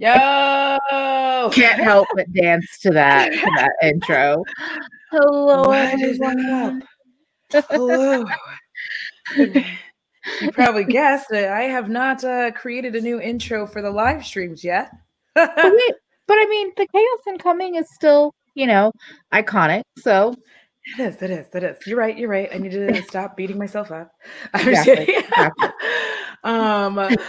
Yo! Can't help but dance to that intro. Hello, What is everyone. up? Hello. You probably guessed that I have not created a new intro for the live streams yet. But wait, but I mean, the chaos incoming is still, iconic. So It is. You're right. I need to stop beating myself up. I'm just exactly, kidding. exactly.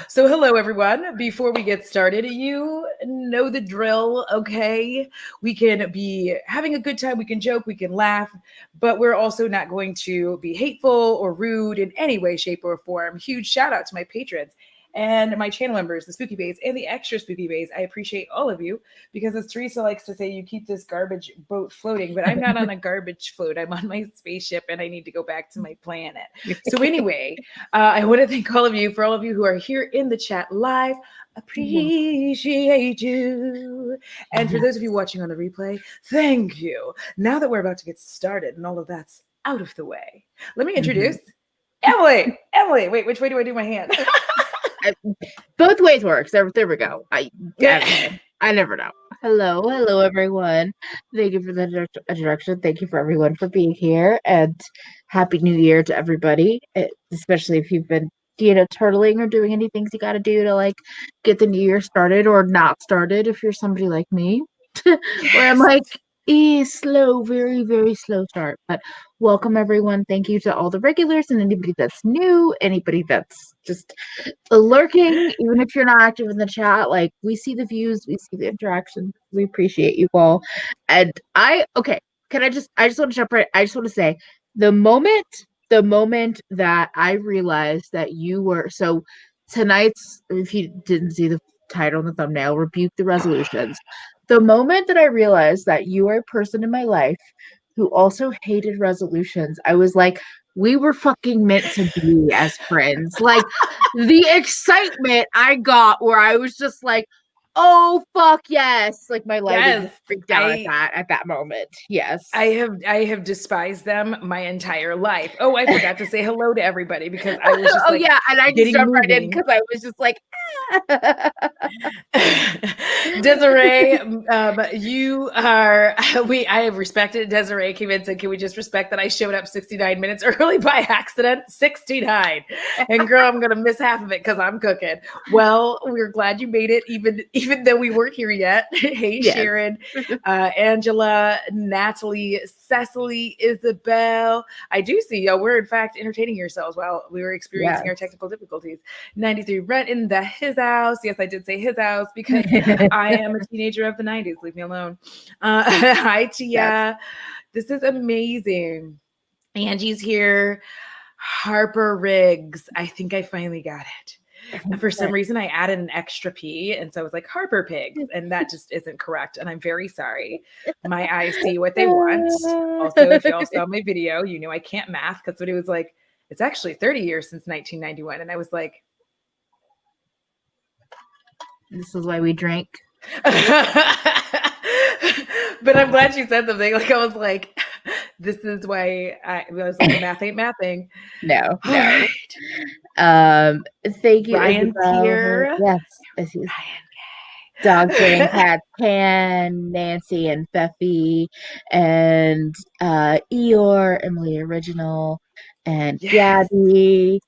So hello everyone. Before we get started, you know the drill, okay? We can be having a good time, we can joke, we can laugh, but we're also not going to be hateful or rude in any way, shape, or form. Huge shout out to my patrons and my channel members, the Spooky Bays and the extra Spooky Bays. I appreciate all of you because, as Teresa likes to say, you keep this garbage boat floating, but I'm not on a garbage float. I'm on my spaceship and I need to go back to my planet. So, anyway, I want to thank all of you, for all of you who are here in the chat live. Appreciate you. And for those of you watching on the replay, thank you. Now that we're about to get started and all of that's out of the way, let me introduce Emily. Emily, wait, which way do I do my hand? Both ways works. There we go. I never know. Hello, everyone. Thank you for the introduction. Thank you for everyone for being here, and Happy New Year to everybody. Especially if you've been, turtling or doing any things you got to do to like get the new year started or not started. If you're somebody like me, where I'm like, slow, very, very slow start. But welcome everyone. Thank you to all the regulars and anybody that's new, anybody that's just lurking, even if you're not active in the chat. Like, we see the views, we see the interaction, we appreciate you all. And I just want to jump right. I just want to say the moment that I realized that you were tonight's, if you didn't see the title and the thumbnail, Rebuke the Resolutions. The moment that I realized that you are a person in my life who also hated resolutions, I was like, we were fucking meant to be as friends. Like, the excitement I got where I was just like, oh fuck yes. Like, my life just freaked out at that moment. Yes. I have despised them my entire life. Oh, I forgot to say hello to everybody because I was just and I just jumped right in because I was just like, Desiree, you are. I have respected. Desiree came in and said, "Can we just respect that I showed up 69 minutes early by accident?" 69, and girl, I'm gonna miss half of it because I'm cooking. Well, we're glad you made it, even though we weren't here yet. Hey, yes. Sharon, Angela, Natalie, Cecily, Isabel. I do see y'all. We're in fact entertaining yourselves while we were experiencing our technical difficulties. 93 Rent in his house. Yes, I did say his house because I am a teenager of the 90s. Leave me alone. Hi, Tia. Yes. This is amazing. Angie's here. Harper Riggs. I think I finally got it. And for some reason, I added an extra P, and so I was like, Harper Pigs, and that just isn't correct, and I'm very sorry. My eyes see what they want. Also, if y'all saw my video, you know I can't math, because when it was like, it's actually 30 years since 1991, and I was like, this is why we drink. But I'm glad she said something. Like, I was like, this is why I was like, math ain't mathing. No. Right. Thank you, Ryan Isabel. here. Yes, Ryan. Dog and Cat Can, Nancy and Feffy, and Eeyore, Emily Original, and Gabby.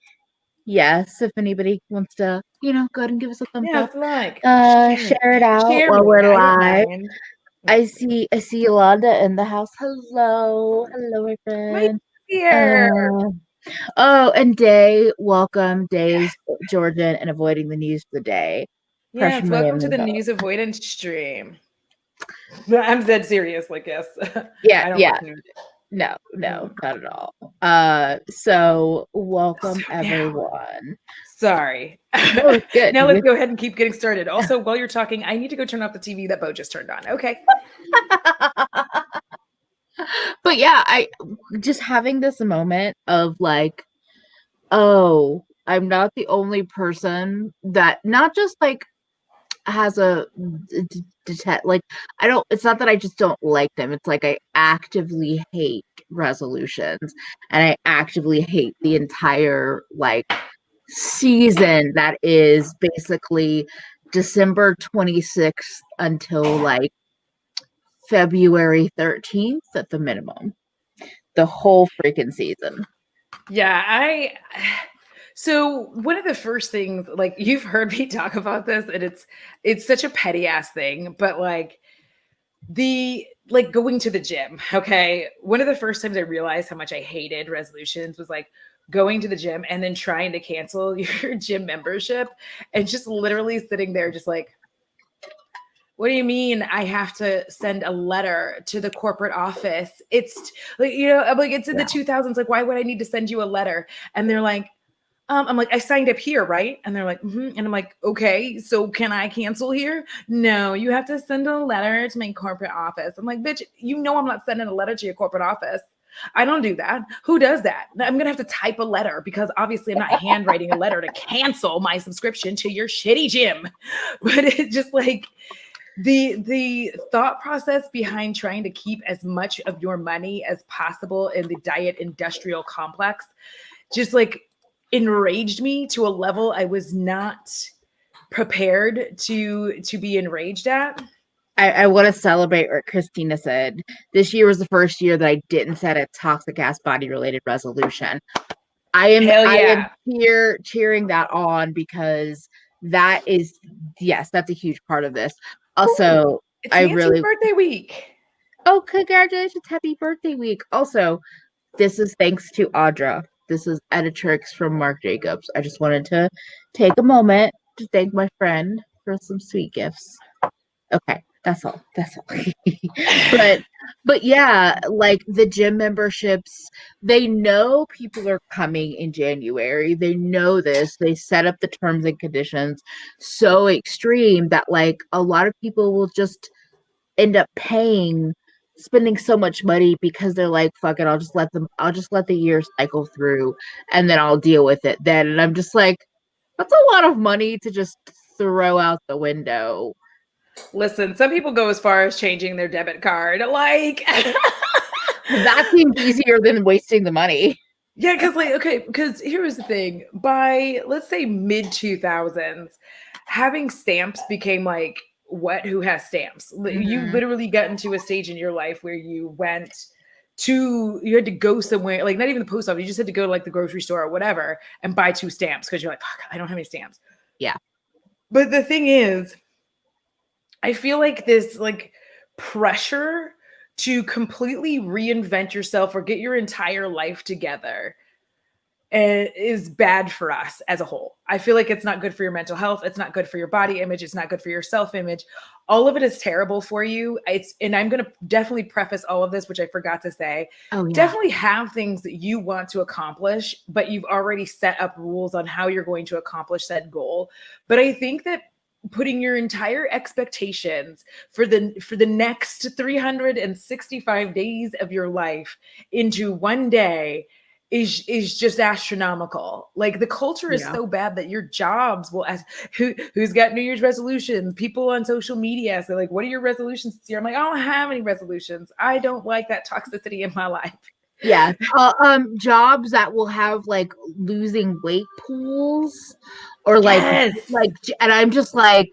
Yes, if anybody wants to, go ahead and give us a thumbs up. Share it out while we're live. I see Yolanda in the house. Hello, my friend. Here. And Day, welcome. Day is Georgian and avoiding the news for the day. Yes, welcome to the news avoidance stream. I'm dead serious, like, yes. Yeah. No, not at all. So welcome everyone. Sorry. No, good. Now let's go ahead and keep getting started. Also, while you're talking, I need to go turn off the TV that Bo just turned on. Okay. But yeah, I just having this moment of like, oh, I'm not the only person that not just like has a like, I don't, it's not that I just don't like them. It's like I actively hate resolutions and I actively hate the entire like season that is basically December 26th until like February 13th at the minimum. The whole freaking season. Yeah, so one of the first things, like you've heard me talk about this, and it's such a petty ass thing, but like going to the gym. Okay. One of the first times I realized how much I hated resolutions was like going to the gym and then trying to cancel your gym membership and just literally sitting there just like, what do you mean I have to send a letter to the corporate office? It's like, I'm like, it's in the 2000s. Like, why would I need to send you a letter? And they're like, I'm like, I signed up here, right? And they're like, and I'm like, okay, so can I cancel here? No, you have to send a letter to my corporate office. I'm like, bitch, I'm not sending a letter to your corporate office. I don't do that. Who does that? I'm going to have to type a letter because obviously I'm not handwriting a letter to cancel my subscription to your shitty gym. But it's just like, the thought process behind trying to keep as much of your money as possible in the diet industrial complex just like enraged me to a level I was not prepared to be enraged at. I want to celebrate what Christina said. This year was the first year that I didn't set a toxic ass body related resolution. Hell I am yeah. here cheering that on because that is, yes, that's a huge part of this. Also, Ooh, it's I Nancy's really, birthday week. oh, congratulations, happy birthday week. Also, this is thanks to Audra. This is editrix from Marc Jacobs. I just wanted to take a moment to thank my friend for some sweet gifts. Okay, that's all. That's all. but but yeah, like the gym memberships, they know people are coming in January. They know this. They set up the terms and conditions so extreme that like a lot of people will just end up spending so much money because they're like, fuck it, I'll just let the year cycle through and then I'll deal with it then. And I'm just like, that's a lot of money to just throw out the window. Listen, some people go as far as changing their debit card. Like, That seems easier than wasting the money. yeah, because here's the thing. By let's say mid 2000s, having stamps became like who has stamps? You Mm-hmm. literally got into a stage in your life where you had to go somewhere, like not even the post office, you just had to go to like the grocery store or whatever and buy 2 stamps because you're like, fuck, I don't have any stamps. Yeah. But the thing is, I feel like this like pressure to completely reinvent yourself or get your entire life together is bad for us as a whole. I feel like it's not good for your mental health. It's not good for your body image. It's not good for your self image. All of it is terrible for you. And I'm going to definitely preface all of this, which I forgot to say. Oh, yeah. Definitely have things that you want to accomplish, but you've already set up rules on how you're going to accomplish that goal. But I think that putting your entire expectations for the next 365 days of your life into one day is just astronomical. Like the culture is so bad that your jobs will ask who's got New Year's resolutions. People on social media say like, what are your resolutions this year? I'm like, I don't have any resolutions. I don't like that toxicity in my life. Yeah. Jobs that will have like losing weight pools or Yes. and I'm just like,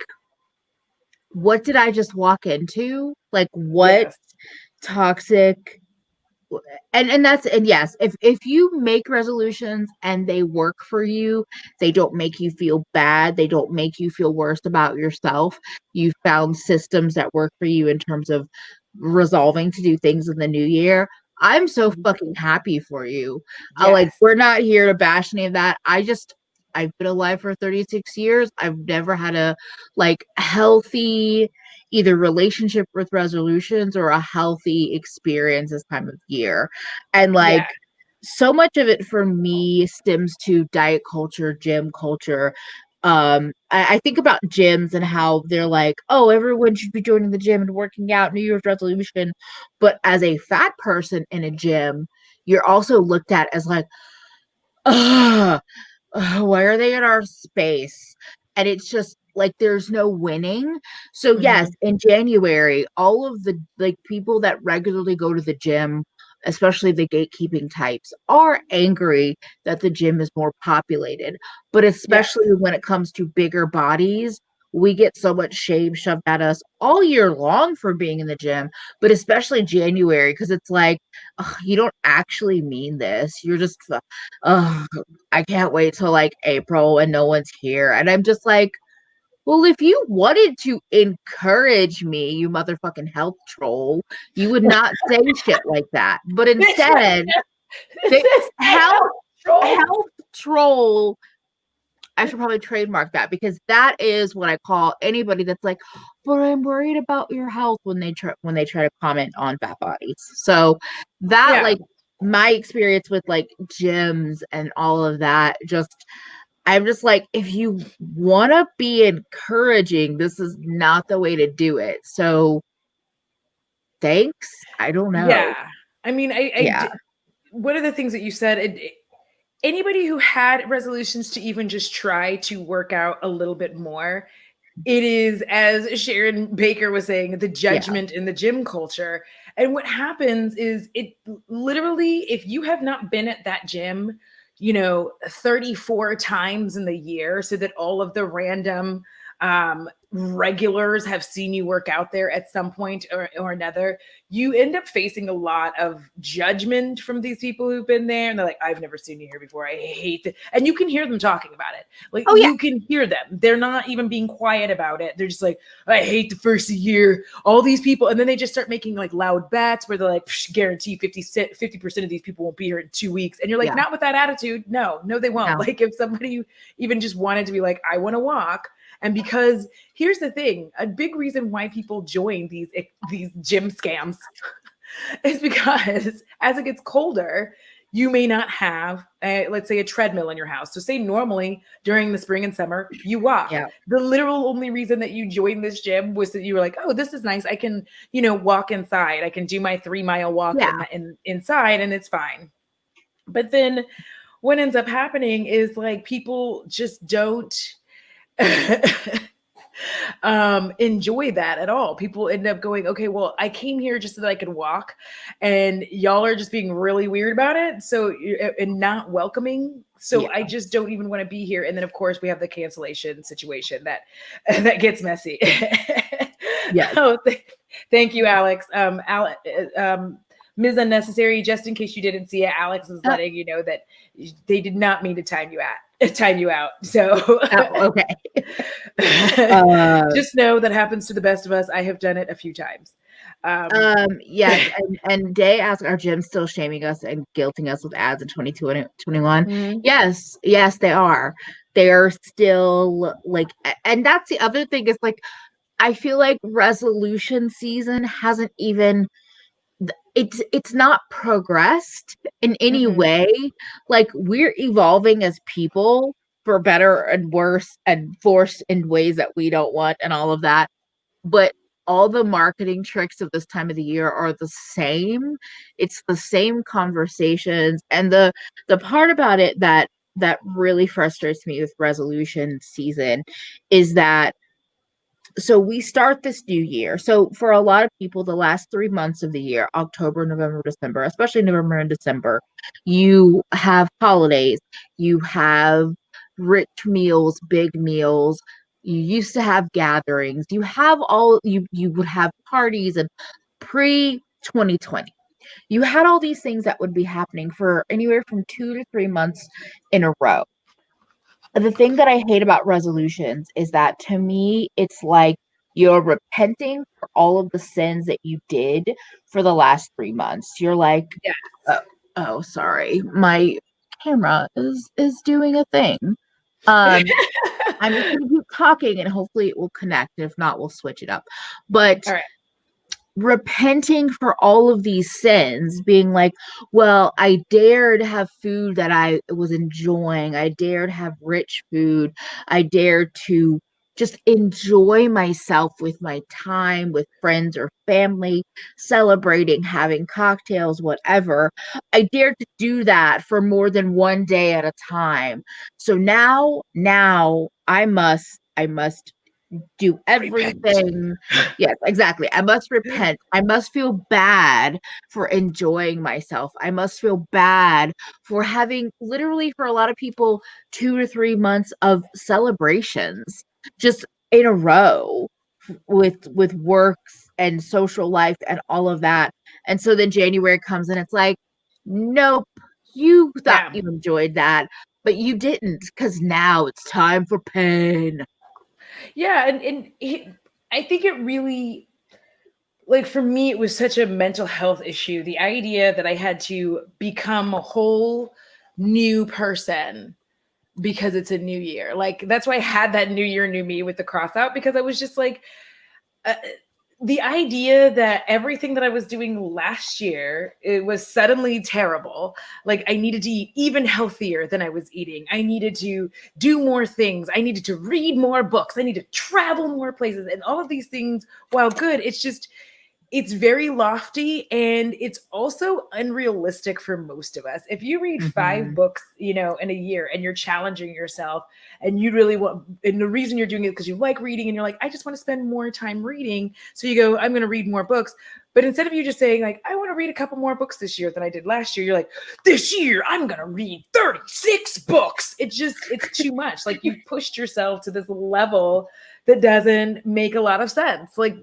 what did I just walk into? Like what Yes. toxic and yes, if you make resolutions and they work for you, they don't make you feel bad, they don't make you feel worse about yourself. You found systems that work for you in terms of resolving to do things in the new year. I'm so fucking happy for you. Yes. We're not here to bash any of that. I've been alive for 36 years. I've never had a like healthy either relationship with resolutions or a healthy experience this time of year. And like Yeah. so much of it for me stems to diet culture, gym culture. I think about gyms and how they're like, oh, everyone should be joining the gym and working out, New Year's resolution. But as a fat person in a gym, you're also looked at as like, ugh, why are they in our space? And it's just like there's no winning. So yes, in January, all of the like people that regularly go to the gym, especially the gatekeeping types, are angry that the gym is more populated. But Yes. especially when it comes to bigger bodies, we get so much shame shoved at us all year long for being in the gym, but especially January, because it's like, ugh, you don't actually mean this. You're just, I can't wait till like April and no one's here. And I'm just like, well, if you wanted to encourage me, you motherfucking health troll, you would not say shit like that. But instead, they, health, health troll, I should probably trademark that, because that is what I call anybody that's like, but I'm worried about your health, when they try to comment on fat bodies. So that, Yeah. like, my experience with like gyms and all of that, just, I'm just like, if you want to be encouraging, this is not the way to do it. So thanks. I don't know. Yeah. I mean, Yeah. one of the things that you said, anybody who had resolutions to even just try to work out a little bit more, it is, as Sharon Baker was saying, the judgment in the gym culture. And what happens is, it literally, if you have not been at that gym, 34 times in the year, so that all of the random regulars have seen you work out there at some point or another, you end up facing a lot of judgment from these people who've been there. And they're like, I've never seen you here before. I hate it. And you can hear them talking about it. Like, Oh, yeah. you can hear them. They're not even being quiet about it. They're just like, I hate the first year, all these people. And then they just start making like loud bets where they're like, guarantee 50% of these people won't be here in 2 weeks. And you're like, not with that attitude. No, they won't. No. Like, if somebody even just wanted to be like, I want to walk. And because here's the thing, a big reason why people join these gym scams is because as it gets colder, you may not have, let's say, a treadmill in your house. So say normally during the spring and summer, you walk. Yeah. The literal only reason that you joined this gym was that you were like, oh, this is nice. I can, walk inside. I can do my 3-mile walk inside, and it's fine. But then what ends up happening is, like, people just don't enjoy that at all. People end up going, okay, well, I came here just so that I could walk, and y'all are just being really weird about it. So, and not welcoming. So I just don't even want to be here. And then of course we have the cancellation situation that gets messy. Yes. Oh, thank you, Alex. Ms. Unnecessary, just in case you didn't see it, Alex is letting you know that they did not mean to time you out. So okay. Just know that happens to the best of us. I have done it a few times. Yes, and Day asked, are gyms still shaming us and guilting us with ads in 22 and 21? Mm-hmm. Yes, they are. They are still, like, and that's the other thing, is like, I feel like resolution season hasn't even, it's not progressed in any way. Like, we're evolving as people for better and worse and forced in ways that we don't want and all of that. But all the marketing tricks of this time of the year are the same. It's the same conversations. And the part about it that really frustrates me with resolution season is that, so we start this new year. So for a lot of people, the last 3 months of the year, October, November, December, especially November and December, you have holidays, you have rich meals, big meals. You used to have gatherings. You have all, you would have parties, and pre 2020. You had all these things that would be happening for anywhere from 2 to 3 months in a row. The thing that I hate about resolutions is that, to me, it's like you're repenting for all of the sins that you did for the last 3 months. You're like, yes. Oh, sorry, my camera is doing a thing. I'm just gonna keep talking and hopefully it will connect. If not, we'll switch it up. But all right. Repenting for all of these sins, being like, well, I dared have food that I was enjoying. I dared have rich food. I dared to just enjoy myself with my time with friends or family, celebrating, having cocktails, whatever. I dared to do that for more than one day at a time. So now I must do everything. Yes, exactly. I must repent. I must feel bad for enjoying myself. I must feel bad for having, literally, for a lot of people, 2 to 3 months of celebrations. Just in a row with works and social life and all of that. And so then January comes and it's like, nope, you thought Yeah. you enjoyed that, but you didn't, because now it's time for pain. Yeah. I think it really, like, for me, it was such a mental health issue. The idea that I had to become a whole new person because it's a new year. Like, that's why I had that new year, new me with the cross out, because I was just like, uh, the idea that everything that I was doing last year, it was suddenly terrible. Like, I needed to eat even healthier than I was eating. I needed to do more things. I needed to read more books. I need to travel more places, and all of these things, while good, it's very lofty, and it's also unrealistic for most of us. If you read 5 books, in a year, and you're challenging yourself, and you really want, and the reason you're doing it because you like reading, and you're like, I just want to spend more time reading. So you go, I'm going to read more books. But instead of you just saying like, I want to read a couple more books this year than I did last year, you're like, this year I'm going to read 36 books. It's too much. Like, you've pushed yourself to this level that doesn't make a lot of sense. Like,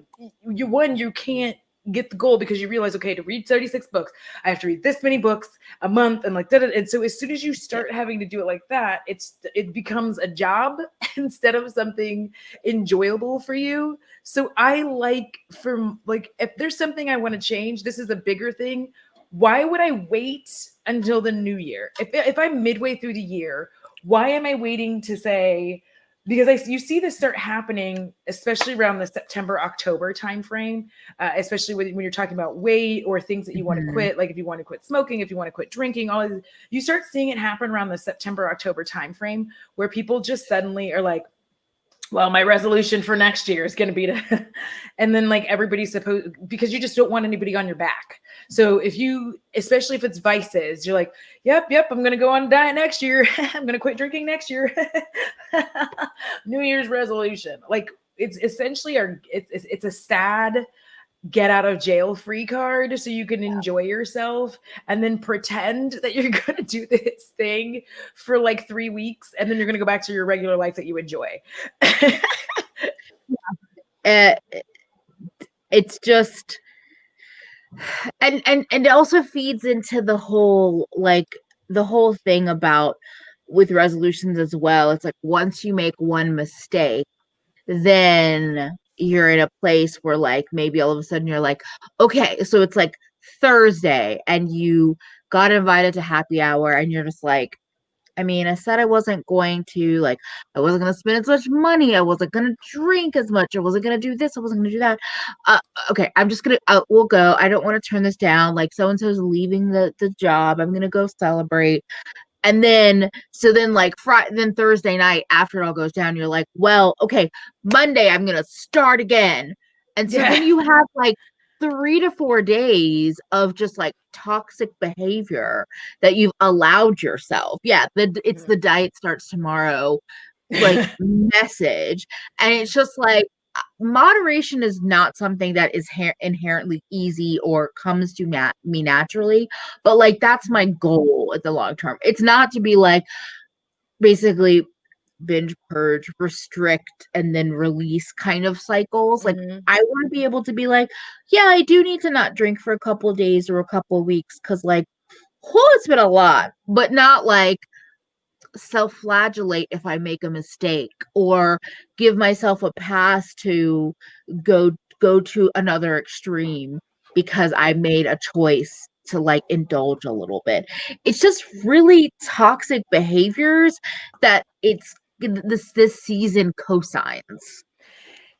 you can't get the goal because you realize, okay, to read 36 books, I have to read this many books a month, and like that. And so as soon as you start having to do it like that, it becomes a job instead of something enjoyable for you. So I like, if there's something I want to change, this is a bigger thing. Why would I wait until the new year? If I'm midway through the year, why am I waiting to say, because you see this start happening, especially around the September, October timeframe, especially when you're talking about weight or things that you want to quit. Like, if you want to quit smoking, if you want to quit drinking, all of this, you start seeing it happen around the September, October timeframe, where people just suddenly are like, well, my resolution for next year is going to be to, and then like everybody's supposed, because you just don't want anybody on your back. So especially if it's vices, you're like, yep, I'm going to go on a diet next year. I'm going to quit drinking next year. New Year's resolution. Like, it's essentially it's a sad get out of jail free card, so you can enjoy yourself and then pretend that you're going to do this thing for like 3 weeks, and then you're going to go back to your regular life that you enjoy. It's just, and it also feeds into the whole thing about with resolutions as well. It's like, once you make one mistake, then you're in a place where like maybe all of a sudden you're like, okay, so it's like Thursday and you got invited to happy hour and you're just like, I mean, I said I wasn't going to, like, I wasn't going to spend as much money. I wasn't going to drink as much. I wasn't going to do this. I wasn't going to do that. Okay, I'm just going to, we'll go. I don't want to turn this down. Like, so-and-so's leaving the job. I'm going to go celebrate. And then, so then like Friday, then Thursday night after it all goes down, you're like, well, okay, Monday, I'm going to start again. And so then you have like 3 to 4 days of just like toxic behavior that you've allowed yourself. Yeah. It's the diet starts tomorrow, like message. And it's just like, moderation is not something that is inherently easy or comes to me naturally, but like that's my goal at the long term. It's not to be like basically binge, purge, restrict, and then release kind of cycles. Like, I want to be able to be like, yeah, I do need to not drink for a couple of days or a couple of weeks because like, it's been a lot, but not like self-flagellate if I make a mistake or give myself a pass to go to another extreme because I made a choice to like indulge a little bit. It's just really toxic behaviors that this season cosigns.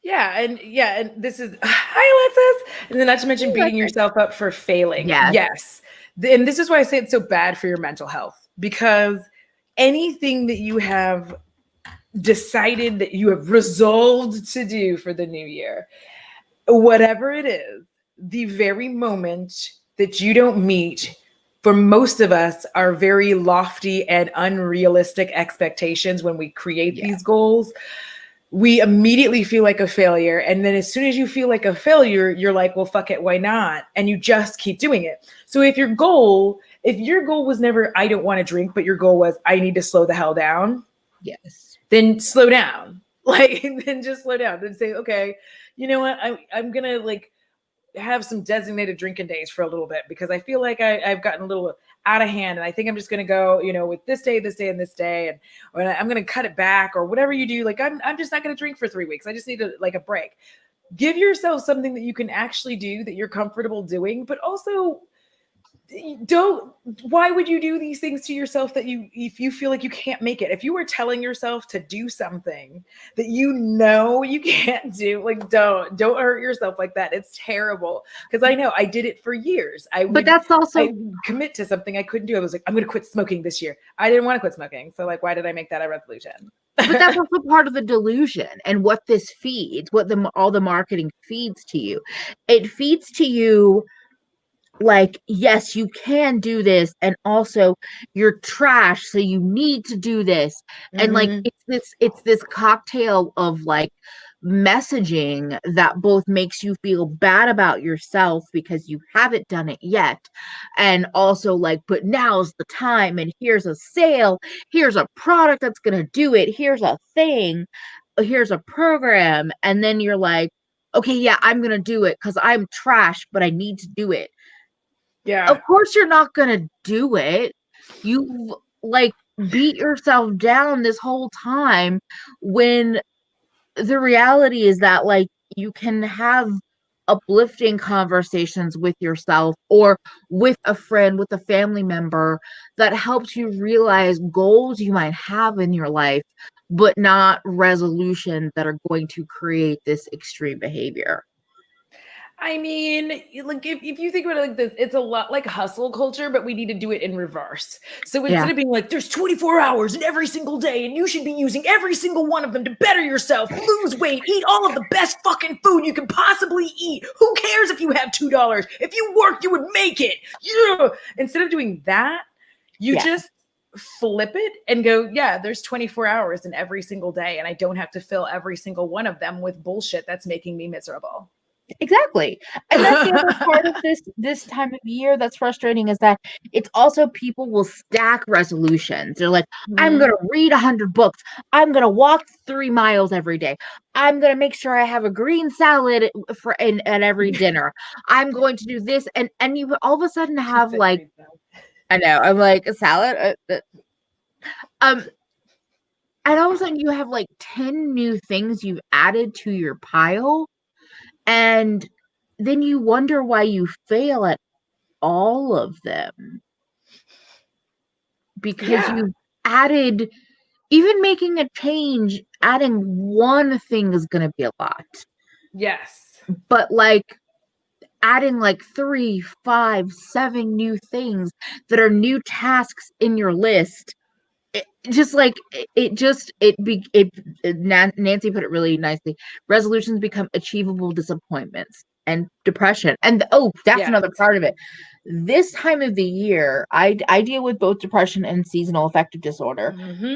And this is, hi Alexis, and then not to mention beating yourself up for failing. Yes. And this is why I say it's so bad for your mental health, because anything that you have decided that you have resolved to do for the new year, whatever it is, the very moment that you don't meet, for most of us, are very lofty and unrealistic expectations when we create these goals, we immediately feel like a failure. And then as soon as you feel like a failure, you're like, well, fuck it, why not? And you just keep doing it. So if your goal was never, I don't want to drink, but your goal was, I need to slow the hell down. Yes. Then slow down. Like, and then just slow down. Then say, okay, you know what? I'm gonna like have some designated drinking days for a little bit because I feel like I've gotten a little out of hand, and I think I'm just gonna go, with this day, and this day, and or I'm gonna cut it back or whatever you do. Like I'm just not gonna drink for 3 weeks. I just need like a break. Give yourself something that you can actually do that you're comfortable doing, but also don't why would you do these things to yourself that you if you feel like you can't make it? If you were telling yourself to do something that you can't do, like don't hurt yourself like that. It's terrible, because I know I did it for years. But that's also I commit to something I couldn't do. I was like, I'm going to quit smoking this year. I didn't want to quit smoking, so like, why did I make that a resolution? but that's also part of the delusion and what this feeds, what all the marketing feeds to you. It feeds to you like, yes, you can do this, and also you're trash, so you need to do this. And like Mm-hmm. it's this cocktail of like messaging that both makes you feel bad about yourself because you haven't done it yet, and also like, but now's the time, and here's a sale, here's a product that's gonna do it, here's a thing, here's a program, and then you're like, okay, yeah, I'm gonna do it because I'm trash, but I need to do it. Of Yeah. course you're not gonna do it. You like beat yourself down this whole time when the reality is that like you can have uplifting conversations with yourself or with a friend, with a family member that helps you realize goals you might have in your life, but not resolutions that are going to create this extreme behavior. I mean, like if you think about it like this, it's a lot like hustle culture, but we need to do it in reverse. So instead Yeah. of being like, there's 24 hours in every single day, and you should be using every single one of them to better yourself, lose weight, eat all of the best fucking food you can possibly eat. Who cares if you have $2? If you worked, you would make it. Yeah. Instead of doing that, you Yeah. just flip it and go, yeah, there's 24 hours in every single day, and I don't have to fill every single one of them with bullshit that's making me miserable. Exactly. And that's the other part of this time of year that's frustrating is that it's also people will stack resolutions. They're like, I'm Mhm. gonna read 100 books. I'm gonna walk 3 miles every day. I'm gonna make sure I have a green salad for in at every dinner. I'm going to do this, and you all of a sudden She have said like, green salad. I know, I'm like a salad. Um, and all of a sudden you have like 10 new things you've added to your pile, and then you wonder why you fail at all of them because Yeah. you've added, even making a change, adding one thing is going to be a lot. Yes. But like adding like 3, 5, 7 new things that are new tasks in your list, just like it just it Nancy put it really nicely. Resolutions become achievable disappointments and depression. And oh, that's Yes. another part of it. This time of the year, I deal with both depression and seasonal affective disorder. Hmm.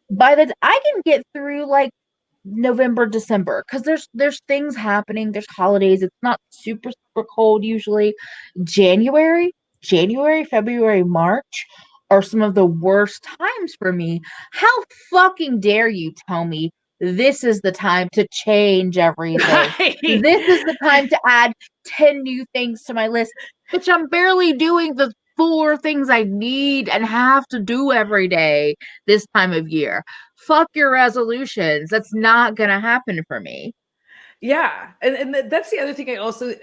By the I can get through like November, December, because there's things happening, there's holidays. It's not super cold usually. January, February, March are some of the worst times for me. How fucking dare you tell me this is the time to change everything? Right. This is the time to add 10 new things to my list, which I'm barely doing the 4 things I need and have to do every day this time of year. Fuck your resolutions. That's not gonna happen for me. Yeah. And that's the other thing I also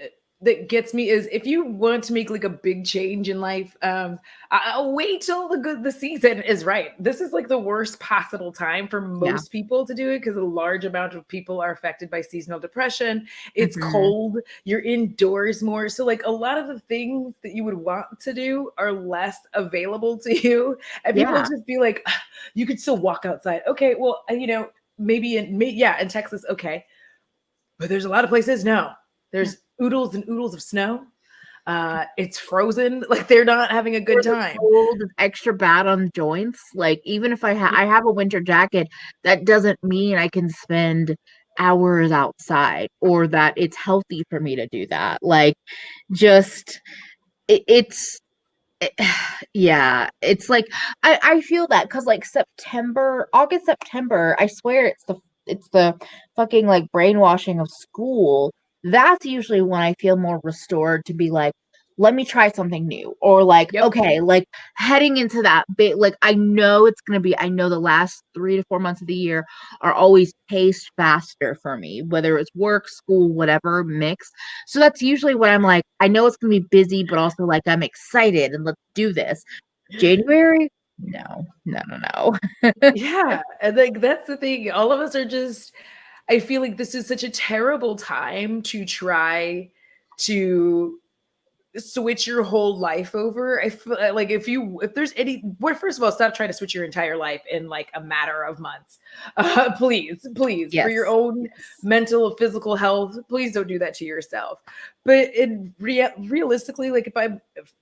that gets me is if you want to make like a big change in life, I'll wait till the season is right. This is like the worst possible time for Yeah. most people to do it because a large amount of people are affected by seasonal depression. It's Mhm. cold, you're indoors more. So like a lot of the things that you would want to do are less available to you. And people will Yeah. just be like, "Ah, you could still walk outside." Okay, well, maybe in Texas, okay, but there's a lot of places, no. Yeah. There's oodles and oodles of snow. It's frozen. Like they're not having a good Or the time. cold is extra bad on joints. Like even if I have a winter jacket, that doesn't mean I can spend hours outside or that it's healthy for me to do that. Like just it's it, yeah, it's like I feel that because like September, August, September, I swear it's the fucking like brainwashing of school. That's usually when I feel more restored to be like, let me try something new. Or like, Yep. okay, like heading into that bit, like I know it's gonna be, I know the last 3 to 4 months of the year are always paced faster for me, whether it's work, school, whatever mix. So that's usually when I'm like, I know it's gonna be busy, but also like I'm excited and let's do this. January? No, no, no, no. Yeah. And like that's the thing. All of us are just, I feel like this is such a terrible time to try to switch your whole life over. I feel like if there's any, well, first of all, stop trying to switch your entire life in like a matter of months. Please, for your Yes, own yes. mental, physical health, please don't do that to yourself. But realistically, like if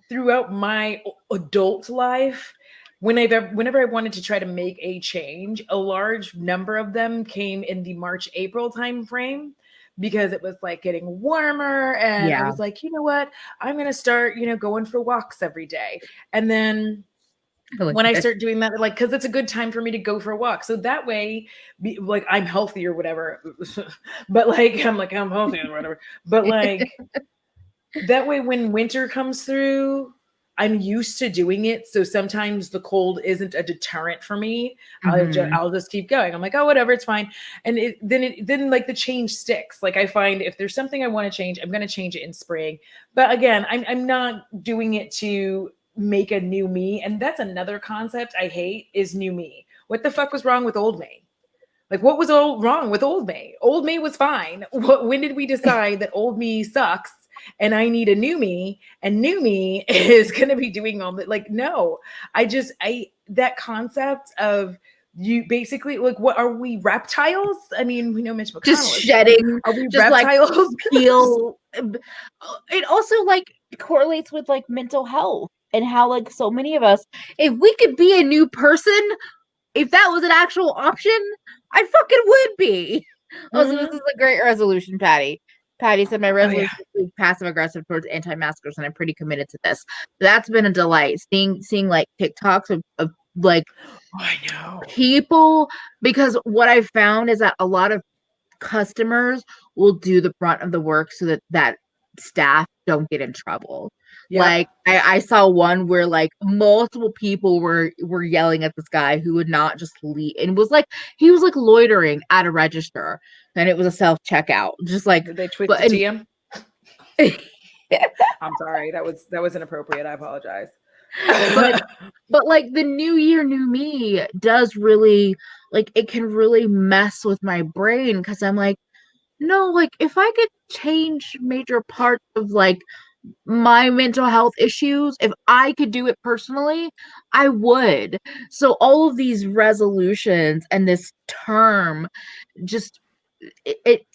throughout my adult life, whenever I wanted to try to make a change, a large number of them came in the March April time frame because it was like getting warmer and I Yeah. was like, you know what, I'm going to start, going for walks every day. And then I like when I that. start doing that, like, because it's a good time for me to go for a walk. So that way, like, I'm healthy or whatever. But like, I'm healthy or whatever. But like, that way when winter comes through, I'm used to doing it, so sometimes the cold isn't a deterrent for me. Mhm. I'll just keep going. I'm like, oh, whatever, it's fine. And then like the change sticks. Like I find if there's something I want to change, I'm going to change it in spring. But again, I'm not doing it to make a new me. And that's another concept I hate is new me. What the fuck was wrong with old me? Like, what was all wrong with old me? Old me was fine. When did we decide that old me sucks and I need a new me? And new me is going to be doing all that. Like, no, that concept of you basically, like, what are we, reptiles? I mean, we know Mitch Just McConnell is saying, shedding, are we just like reptiles? peel. It also like correlates with like mental health and how like so many of us, if we could be a new person, if that was an actual option, I fucking would be. Also, this Mhm. is a great resolution, Patty. Patty said my Oh, yeah. resolution is to be passive aggressive towards anti-maskers, and I'm pretty committed to this. That's been a delight. Seeing like TikToks of like Oh, I know. people, because what I've found is that a lot of customers will do the brunt of the work so that staff don't get in trouble. Yep. Like I saw one where like multiple people were yelling at this guy who would not just leave, and was like he was like loitering at a register, and it was a self checkout, just like Did they twitch but the and TM? I'm sorry. That was inappropriate. I apologize. but but like the new year new me does really like it can really mess with my brain because I'm like no, like if I could change major parts of like my mental health issues, if I could do it personally, I would. So all of these resolutions and this term just it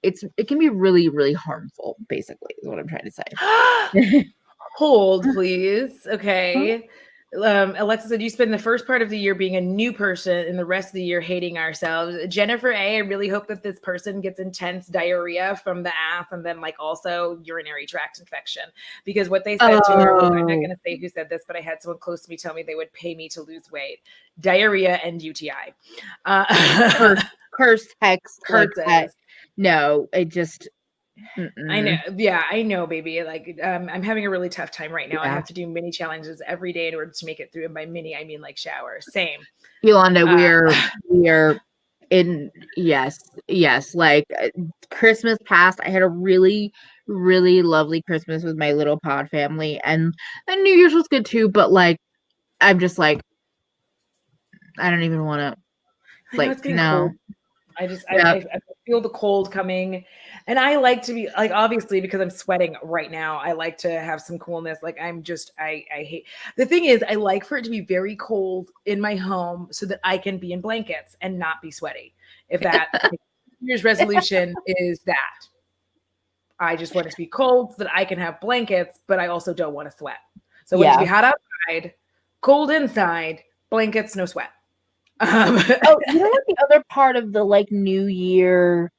it can be really really harmful basically is what I'm trying to say. Hold, please. Okay. Alexa said you spend the first part of the year being a new person and the rest of the year hating ourselves. Jennifer A, I really hope that this person gets intense diarrhea from the ass and then like also urinary tract infection. Because what they said to her was, I'm not Oh, going to say who said this, but I had someone close to me tell me they would pay me to lose weight. Diarrhea and UTI. curse, curse text like that. Curses. No, it just I know. mm-mm. Yeah, I know, baby. Like, I'm having a really tough time right now. I Yeah. have to do mini challenges every day in order to make it through. And by mini, I mean like shower. Same. Yolanda, Uh, we're in yes, yes. Like Christmas past, I had a really, really lovely Christmas with my little pod family, and New Year's was good too. But like, I'm just like, I don't even want to. I know Like, it's getting no, cold. I just, yeah, I feel the cold coming, and I like to be like, obviously, because I'm sweating right now. I like to have some coolness. Like, I hate. The thing is, I like for it to be very cold in my home so that I can be in blankets and not be sweaty. If that New Year's resolution is that. I just want it to be cold so that I can have blankets, but I also don't want to sweat. So I want it to be yeah. hot outside, cold inside, blankets, no sweat. Um, Oh, you know what? The other part of the like New Year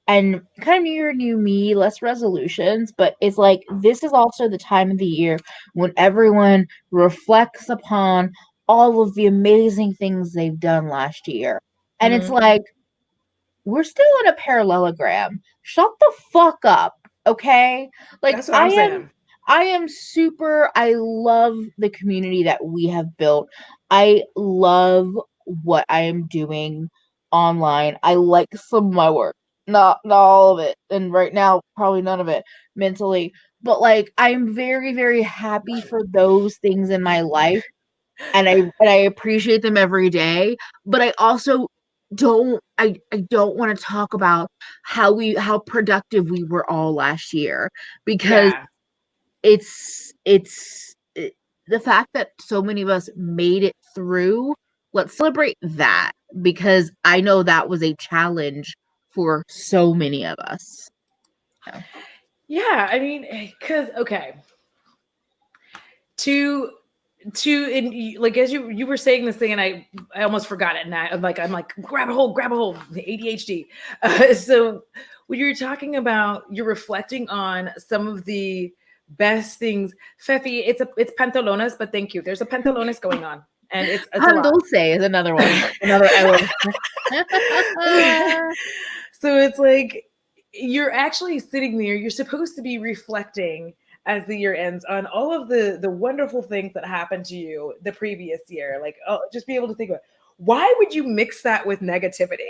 and kind of New Year, new me, less resolutions, but it's like this is also the time of the year when everyone reflects upon all of the amazing things they've done last year. And it's like, we're still in a parallelogram. Shut the fuck up, okay? Like, that's what I'm saying. I love the community that we have built. I love what I am doing online. I like some of my work. Not all of it. And right now, probably none of it mentally. But like, I'm very, very happy for those things in my life. And I appreciate them every day. But I also I don't want to talk about how productive we were all last year, because Yeah. the fact that so many of us made it through. Let's celebrate that, because I know that was a challenge for so many of us. So. Yeah, I mean, because okay, to and like as you were saying this thing, and I almost forgot it, and I'm like grab a hold, the ADHD. So when you're talking about, you're reflecting on some of the best things, Fefi, it's pantalones, but thank you. There's a pantalones going on, and it's a Pan lot. dulce is another one, another L. So it's like you're actually sitting there, you're supposed to be reflecting as the year ends on all of the wonderful things that happened to you the previous year. Like, oh, just be able to think about, why would you mix that with negativity?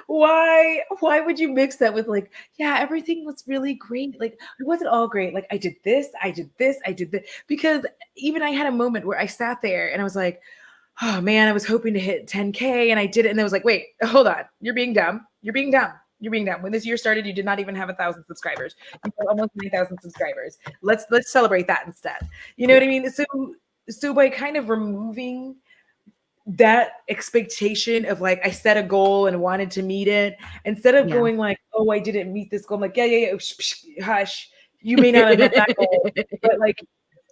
Like, why would you mix that with like, yeah, everything was really great, like it wasn't all great, like I did this, I did this, I did this. Because even I had a moment where I sat there and I was like, oh man, I was hoping to hit 10K and I did it. And I was like, wait, hold on. You're being dumb. You're being dumb. You're being dumb. When this year started, you did not even have 1,000 subscribers. You have almost 9,000 subscribers. Let's celebrate that instead. You know what I mean? So by kind of removing that expectation of like, I set a goal and wanted to meet it, instead of going like, oh, I didn't meet this goal. I'm like, yeah. Hush. You may not have met that goal, but like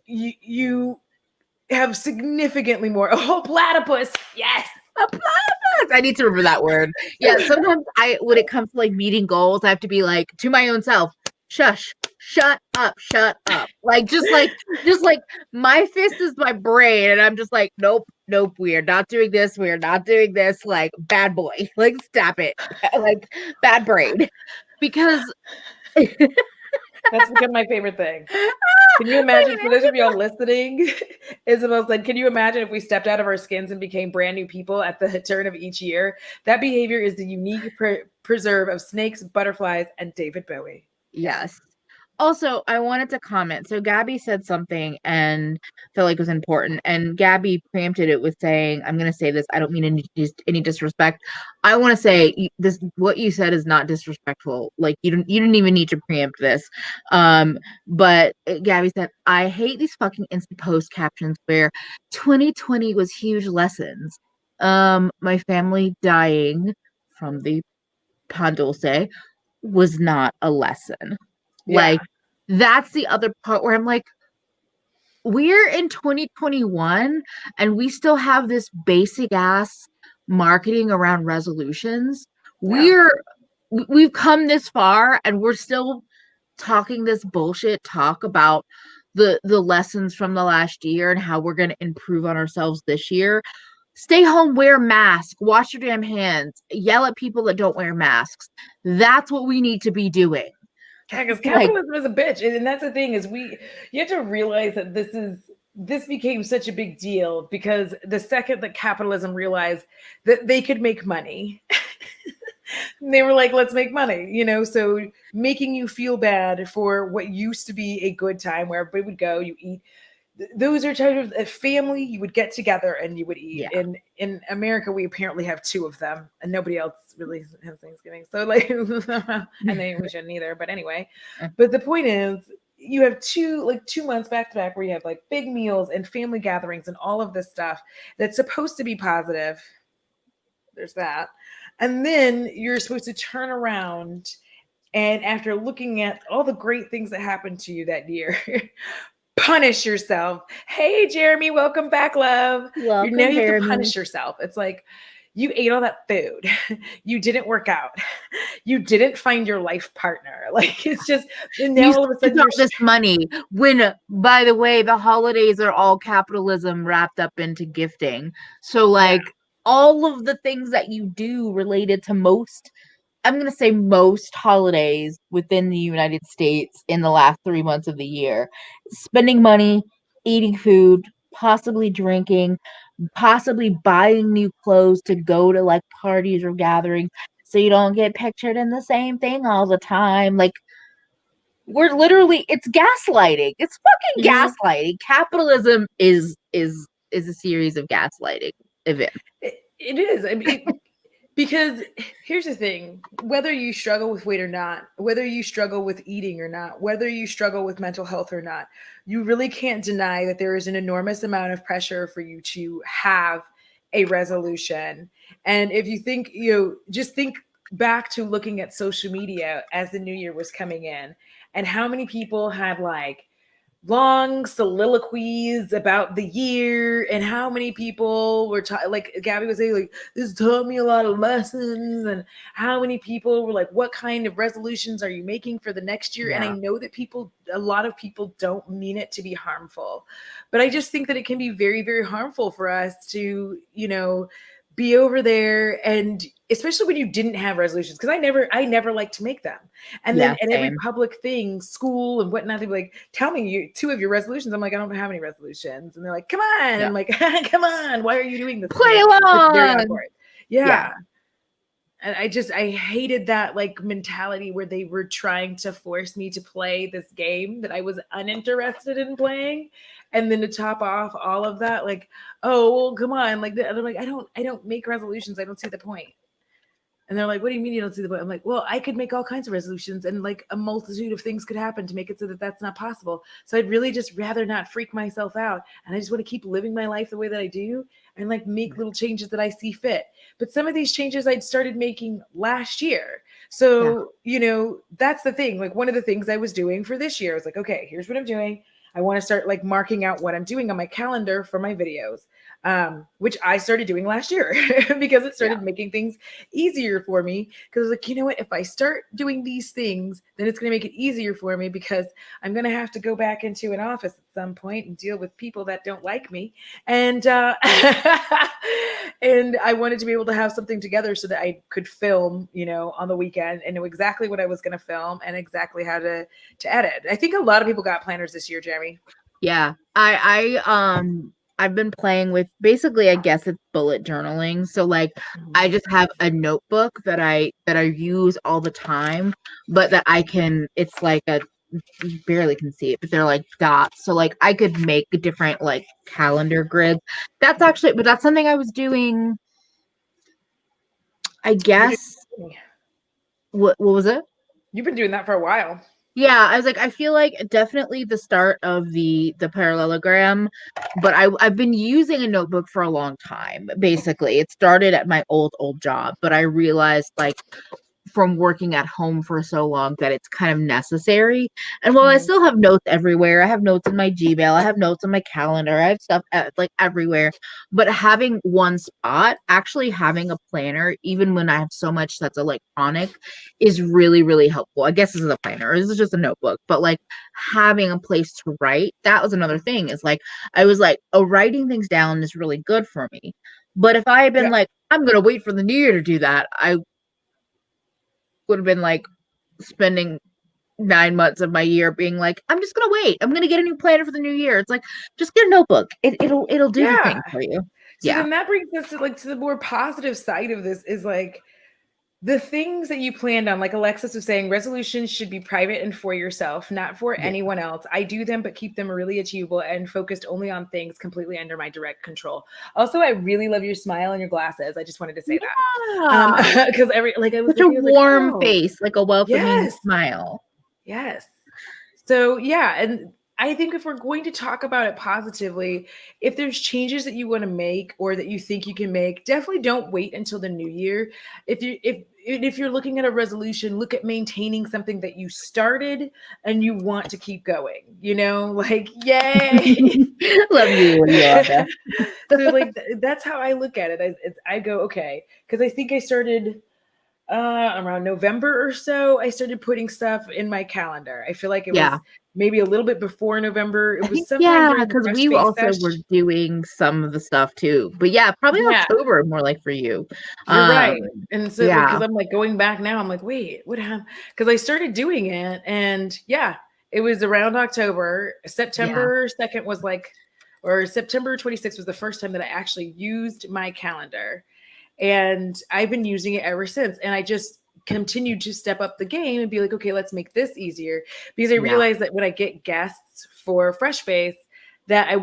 you have significantly more. Oh, platypus. Yes. A platypus. I need to remember that word. Yeah, sometimes when it comes to like meeting goals, I have to be like, to my own self, shush, shut up. Like just like my fist is my brain, and I'm just like, nope, we are not doing this. Like, bad boy. Like, stop it. Like, bad brain. Because that's become my favorite thing. Can you imagine, for those of y'all listening, Isabel said, can you imagine if we stepped out of our skins and became brand new people at the turn of each year? That behavior is the unique preserve of snakes, butterflies, and David Bowie. Yes. Also, I wanted to comment. So Gabby said something and felt like it was important. And Gabby preempted it with saying, I'm going to say this. I don't mean any disrespect. I want to say this. What you said is not disrespectful. Like, you didn't even need to preempt this. But Gabby said, I hate these fucking instant post captions where 2020 was huge lessons. My family dying from the pan dulce was not a lesson. Yeah. Like, that's the other part where I'm like, we're in 2021 and we still have this basic ass marketing around resolutions. Yeah. We've come this far and we're still talking this bullshit talk about the lessons from the last year and how we're going to improve on ourselves this year. Stay home, wear masks, wash your damn hands, yell at people that don't wear masks. That's what we need to be doing. Yeah, because capitalism is a bitch. And that's the thing, is you have to realize that this became such a big deal because the second that capitalism realized that they could make money, they were like, let's make money, so making you feel bad for what used to be a good time where everybody would go, you eat. Those are types of a family you would get together and you would eat. Yeah. In America, we apparently have two of them, and nobody else really has Thanksgiving. So like, and then we shouldn't either. But anyway, but the point is, you have 2 months back to back where you have like big meals and family gatherings and all of this stuff that's supposed to be positive. There's that, and then you're supposed to turn around, and after looking at all the great things that happened to you that year, punish yourself. Hey, Jeremy, welcome back, love. Welcome, Now you have Jeremy. to punish yourself. It's like, you ate all that food. You didn't work out. You didn't find your life partner. Like, it's just, and now all of a sudden all this money. When, by the way, the holidays are all capitalism wrapped up into gifting. So like, all of the things that you do related to most, I'm going to say most holidays within the United States in the last 3 months of the year. Spending money, eating food, possibly drinking, possibly buying new clothes to go to like parties or gatherings so you don't get pictured in the same thing all the time. Like, we're literally, it's gaslighting. It's fucking Mhm. gaslighting. Capitalism is a series of gaslighting events. It is. I mean, because here's the thing, whether you struggle with weight or not, whether you struggle with eating or not, whether you struggle with mental health or not, you really can't deny that there is an enormous amount of pressure for you to have a resolution. And if you think, just think back to looking at social media as the new year was coming in and how many people had like long soliloquies about the year and how many people were like Gabby was saying, like, this taught me a lot of lessons, and how many people were like, what kind of resolutions are you making for the next year? And I Yeah. know that a lot of people don't mean it to be harmful, but I just think that it can be very, very harmful for us to, be over there, and especially when you didn't have resolutions, because I never like to make them. And then Yeah, at every same. public thing, school and whatnot, they'd be like, tell me two of your resolutions. I'm like, I don't have any resolutions. And they're like, come on. And Yeah. I'm like, come on, why are you doing this to Play me? It's very along. awkward. Yeah. Yeah. And I hated that like mentality where they were trying to force me to play this game that I was uninterested in playing. And then to top off all of that, like, oh well, come on, like that. And I'm like, I don't make resolutions. I don't see the point. And they're like, what do you mean you don't see the point? I'm like, well, I could make all kinds of resolutions, and like a multitude of things could happen to make it so that that's not possible. So I'd really just rather not freak myself out. And I just want to keep living my life the way that I do, and like make little changes that I see fit. But some of these changes I'd started making last year. Yeah. So, that's the thing. Like one of the things I was doing for this year, I was like, okay, here's what I'm doing. I want to start like marking out what I'm doing on my calendar for my videos, which I started doing last year because it Yeah. started making things easier for me. Because I was like, you know what? If I start doing these things, then it's going to make it easier for me, because I'm going to have to go back into an office at some point and deal with people that don't like me. And and I wanted to be able to have something together so that I could film, on the weekend, and know exactly what I was going to film and exactly how to edit. I think a lot of people got planners this year, Jeremy. Yeah. I've been playing with, basically, I guess it's bullet journaling. So like Mhm. I just have a notebook that I use all the time, but that I can, it's like a, you barely can see it, but they're like dots. So like I could make different like calendar grids. But that's something I was doing, I You've been guess. doing, What was it? you've been doing that for a while. Yeah, I was like, I feel like definitely the start of the parallelogram, but I've been using a notebook for a long time. Basically, it started at my old job, but I realized like from working at home for so long that it's kind of necessary. And while I Mhm. still have notes everywhere, I have notes in my Gmail, I have notes on my calendar, I have stuff like everywhere. But having one spot, actually having a planner, even when I have so much that's electronic, is really, really helpful. I guess this is a planner, this is just a notebook, but like having a place to write, that was another thing. Is like I was like, oh, writing things down is really good for me. But if I had been Yeah. like, I'm gonna wait for the new year to do that, I would have been like spending 9 months of my year being like, I'm just gonna wait. I'm gonna get a new planner for the new year. It's like, just get a notebook. It'll do the Yeah. thing for you. So Yeah. then that brings us to the more positive side of this, is like the things that you planned on. Like Alexis was saying, resolutions should be private and for yourself, not for Yeah. anyone else. I do them, but keep them really achievable and focused only on things completely under my direct control. Also, I really love your smile and your glasses. I just wanted to say Yeah. that. Because I was Such a looking, I was like, warm oh, face, like a welcoming yes. smile. Yes. So, yeah. And I think if we're going to talk about it positively, if there's changes that you want to make or that you think you can make, definitely don't wait until the new year. If you're looking at a resolution, look at maintaining something that you started and you want to keep going, like, yay. Love you, Audra. So like that's how I look at it. I go, okay, because I think I started around November or so, I started putting stuff in my calendar. I feel like it Yeah. was maybe a little bit before November. It I was think, sometime yeah, during the because Fresh we Face also were Sesh. doing some of the stuff too. But yeah, probably Yeah, October more like for you. you're right. Um, And so, yeah, because I'm like going back now, I'm like, wait, what happened? Because I started doing it, and yeah, it was around October. yeah, September 2nd was like, or September 26th was the first time that I actually used my calendar. And I've been using it ever since. And I just continued to step up the game and be like, okay, let's make this easier. Because I yeah, realized that when I get guests for Fresh Face, that I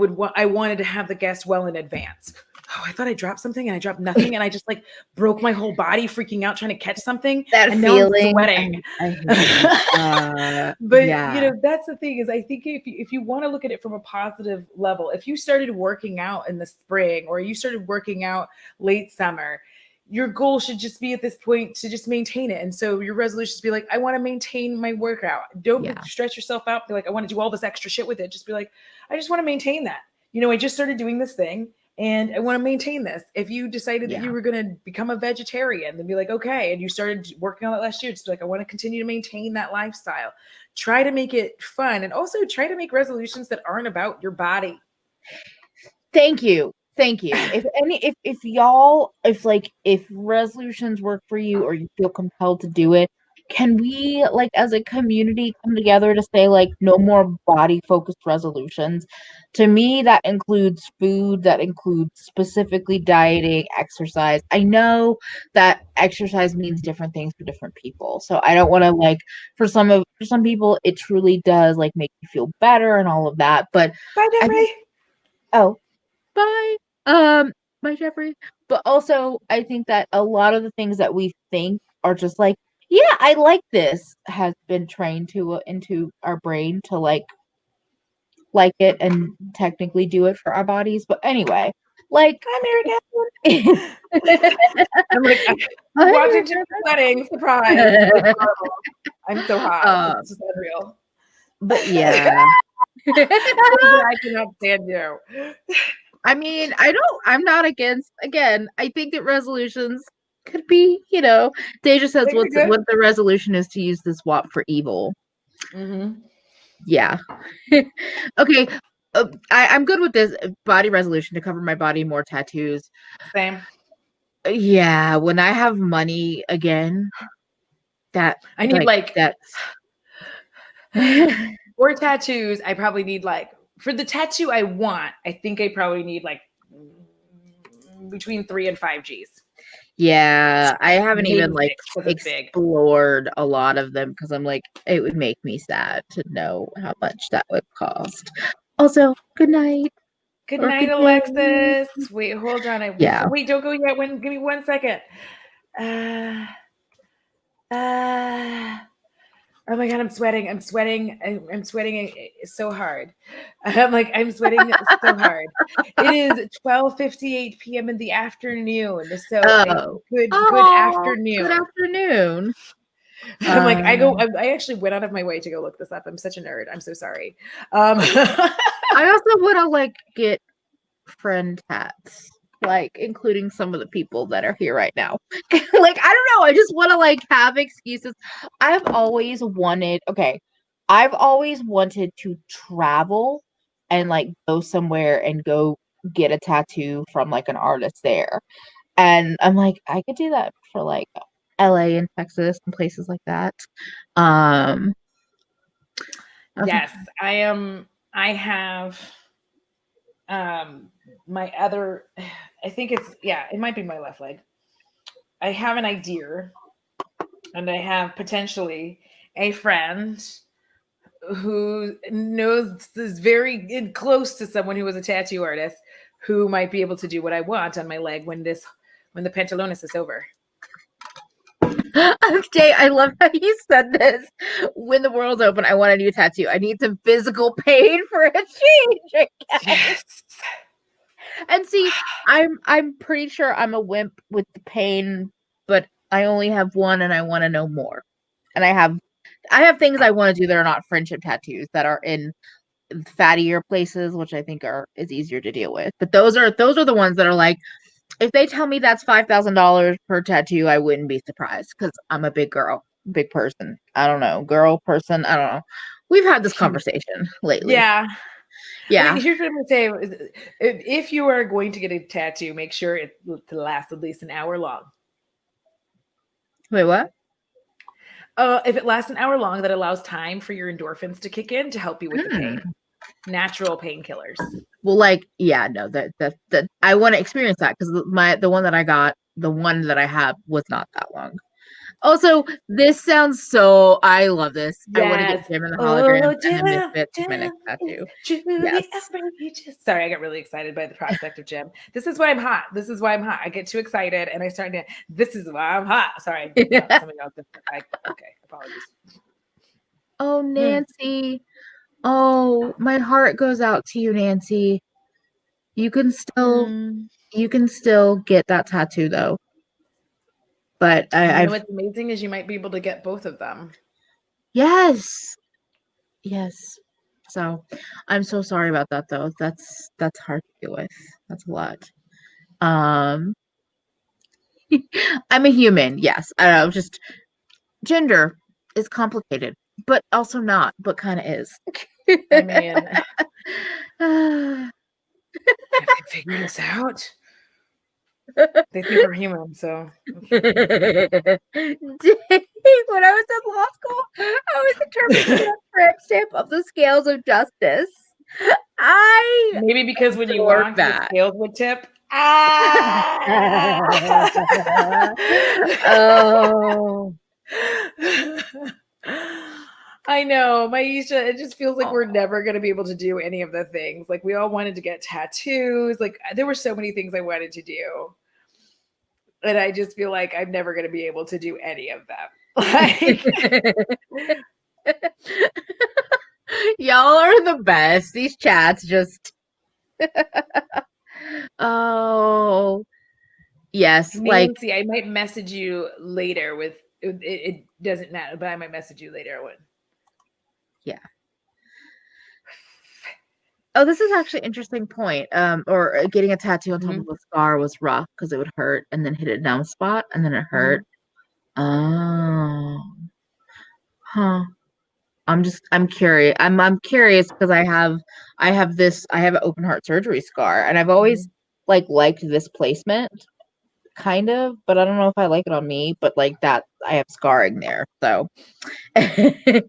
wanted to have the guest well in advance. Oh, I thought I dropped something and I dropped nothing. And I just like broke my whole body freaking out trying to catch something. that And now I'm feeling, sweating. I hate. But Yeah, that's the thing is I think if you want to look at it from a positive level, if you started working out in the spring or you started working out late summer, your goal should just be at this point to just maintain it. And so your resolution is be like, I want to maintain my workout. Don't yeah, stretch yourself out. Be like, I want to do all this extra shit with it. Just be like, I just want to maintain that. I just started doing this thing and I want to maintain this. If you decided that yeah. you were going to become a vegetarian, then be like, okay. And you started working on it last year. Just be like, I want to continue to maintain that lifestyle. Try to make it fun and also try to make resolutions that aren't about your body. Thank you. Thank you. If resolutions work for you or you feel compelled to do it, can we like as a community come together to say like no more body focused resolutions? To me, that includes food, that includes specifically dieting, exercise. I know that exercise means different things for different people. So I don't want to like for some people it truly does like make you feel better and all of that. But Bye, I think, Deborah. oh, bye. Bye, Jeffrey. But also, I think that a lot of the things that we think are just like, yeah, I like this, has been trained to into our brain to like it and technically do it for our bodies. But anyway, like, Hi, Mary hi, Catherine. I'm like, I walked into a wedding, surprise. It's horrible. I'm so hot. uh, It's just unreal. but yeah. I cannot stand you. I mean, I'm not against, again, I think that resolutions could be, Deja says They could be what good. the resolution is to use the swap for evil. Mm-hmm. Yeah. Okay. I'm good with this body resolution to cover my body, more tattoos. Same. Yeah, when I have money again, that I need like like that's 4 tattoos. I probably need like for the tattoo I want. I think I probably need like between 3 and 5 G's. yeah, I haven't even Maybe like 6 because it's big. explored a lot of them because I'm like it would make me sad to know how much that would cost. Also, good night Good or night, good day. Alexis. Wait, hold on. Yeah. Wait, don't go yet. Give me 1 second. Uh, uh, oh my god, I'm sweating. I'm sweating. I'm sweating so hard. I'm sweating so hard. It is 12:58 p.m. in the afternoon. So Oh. good Oh, good afternoon. afternoon. I'm like, Um, I actually went out of my way to go look this up. I'm such a nerd. I'm so sorry. I also want to like get friend tats, like including some of the people that are here right now. Like, I don't know. I just want to like have excuses. I've always wanted to travel and like go somewhere and go get a tattoo from like an artist there. And I'm like, I could do that for like LA and Texas and places like that. Um, I was like, Yes, I am. I have my other. I think it might be my left leg. I have an idea, and I have potentially a friend who knows is very close to someone who was a tattoo artist who might be able to do what I want on my leg when the pantalones is over. okay, I love how you said this. When the world's open, I want a new tattoo. I need some physical pain for a change again. Yes. And see, I'm pretty sure I'm a wimp with the pain, but I only have one and I want to know more. And I have things I want to do that are not friendship tattoos that are in fattier places, which I think is easier to deal with. But those are the ones that are like if they tell me that's $5,000 per tattoo, I wouldn't be surprised because I'm a big girl, big person. I don't know, girl person. I don't know. We've had this conversation lately. Yeah. Yeah. I mean, here's what I'm going to say. If you are going to get a tattoo, make sure it to last at least an hour long. Wait, what? If it lasts an hour long, that allows time for your endorphins to kick in to help you with the pain. Natural painkillers. Well, like, yeah, no, that I want to experience that because the one that I got, the one that I have was not that long. Also, this sounds so. I love this. Yes. I want to get Jim in the hologram Jim, and the Misfits as my next tattoo. Yes. Sorry, I got really excited by the prospect of Jim. This is why I'm hot. This is why I'm hot. I get too excited and I start to. This is why I'm hot. Sorry, something else. Okay, apologies. Oh, Nancy. Oh, my heart goes out to you, Nancy. You can still get that tattoo though. But you know what's amazing is you might be able to get both of them. Yes. So I'm so sorry about that though. That's hard to deal with. That's a lot. I'm a human, yes. I don't know, just gender is complicated, but also not, but kind of is. I mean, have they figured us out? They think we're human, so. When I was in law school, I was determined to tramp stamp of the scales of justice. Maybe because when you walk, the scales would tip. Oh. I know, Maisha, it just feels like we're never going to be able to do any of the things. Like, we all wanted to get tattoos. Like, there were so many things I wanted to do. And I just feel like I'm never going to be able to do any of them. Like, y'all are the best. These chats just. Oh. Yes. Nancy, I might message you later with it doesn't matter, but I might message you later. Yeah. Oh, this is actually an interesting point. Or getting a tattoo on top of a scar was rough because it would hurt and then hit a numb spot and then it hurt. Oh. Huh. I'm curious. I'm curious because I have an open heart surgery scar and I've always liked this placement kind of, but I don't know if I like it on me, but like that I have scarring there. So Ryan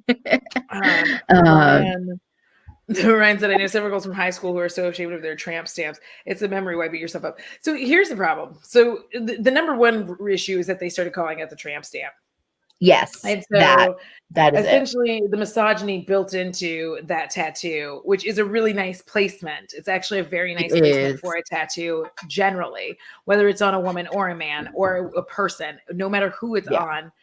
said, I know several girls from high school who are so ashamed of their tramp stamps. It's a memory. Why beat yourself up? So here's the problem. So the number one issue is that they started calling it the tramp stamp. Yes. And so that is essentially the misogyny built into that tattoo, which is a really nice placement. It's actually a very nice placement for a tattoo generally, whether it's on a woman or a man or a person, no matter who it's on.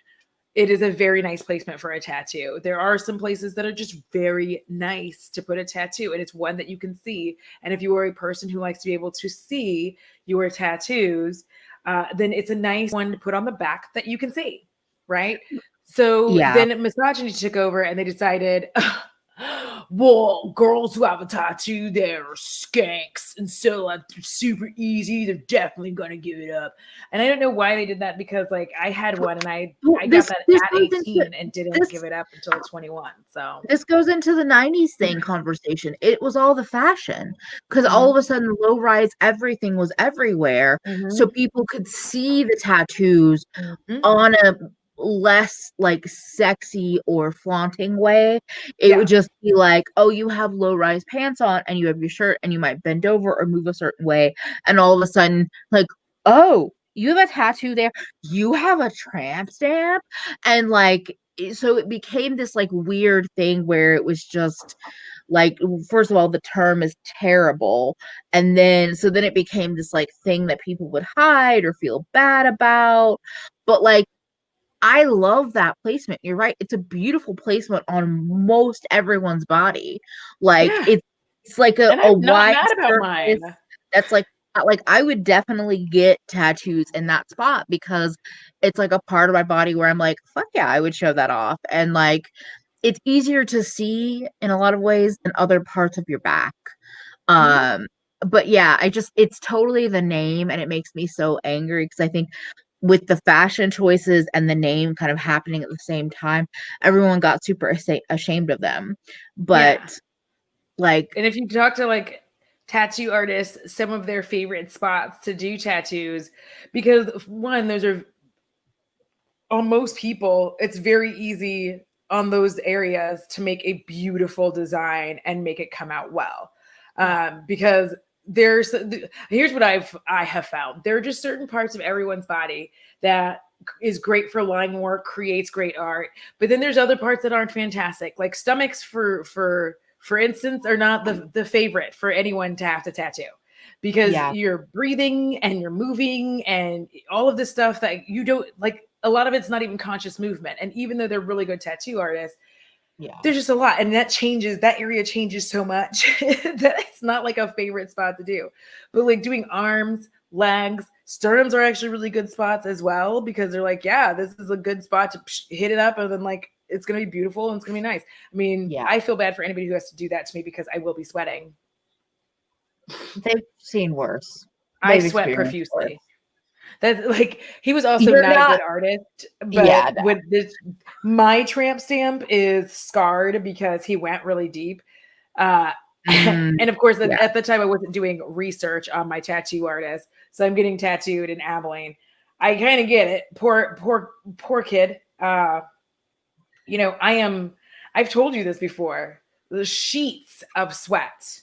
It is a very nice placement for a tattoo. There are some places that are just very nice to put a tattoo, and it's one that you can see. And if you are a person who likes to be able to see your tattoos, then it's a nice one to put on the back that you can see, right? So then misogyny took over, and they decided, well, girls who have a tattoo, they're skanks, and so like they're super easy. They're definitely gonna give it up. And I don't know why they did that because like I had one and I got that at 18 and didn't give it up until 21. So this goes into the 90s thing conversation. It was all the fashion because all of a sudden low rise everything was everywhere, so people could see the tattoos on a less like sexy or flaunting way. It would just be like, oh, you have low rise pants on and you have your shirt and you might bend over or move a certain way, and all of a sudden like, oh, you have a tattoo there, you have a tramp stamp, and like so it became this like weird thing where it was just like, first of all, the term is terrible, and then it became this like thing that people would hide or feel bad about. But like, I love that placement. You're right. It's a beautiful placement on most everyone's body. Like it's like a wide surface. That's like I would definitely get tattoos in that spot because it's like a part of my body where I'm like, fuck yeah, I would show that off. And like, it's easier to see in a lot of ways than other parts of your back. But yeah, it's totally the name, and it makes me so angry because I think with the fashion choices and the name kind of happening at the same time, everyone got super ashamed of them. But Yeah. like, And if you talk to like tattoo artists, some of their favorite spots to do tattoos, because one, those are on most people, it's very easy on those areas to make a beautiful design and make it come out well. Because here's what I have found. There are just certain parts of everyone's body that is great for line work, creates great art, but then there's other parts that aren't fantastic. Like stomachs, for instance, are not the favorite for anyone to have to tattoo, because yeah, you're breathing and you're moving and all of this stuff that you don't like. A lot of it's not even conscious movement, and even though they're really good tattoo artists, yeah, there's just a lot, and that area changes so much that it's not like a favorite spot to do. But like doing arms, legs, sternums are actually really good spots as well, because they're like, yeah, this is a good spot to hit it up, and then like it's gonna be beautiful and it's gonna be nice. I mean, yeah. I feel bad for anybody who has to do that to me, because I will be sweating. They've seen worse. I They've sweat experienced worse. profusely. That like he was also You're not a not. good artist, Yeah, but no. with this, my tramp stamp is scarred because he went really deep. Uh, Mm, and of course, yeah, at the time, I wasn't doing research on my tattoo artist, so I'm getting tattooed in Abilene. I kind of get it. Poor kid. You know, I've told you this before. The sheets of sweat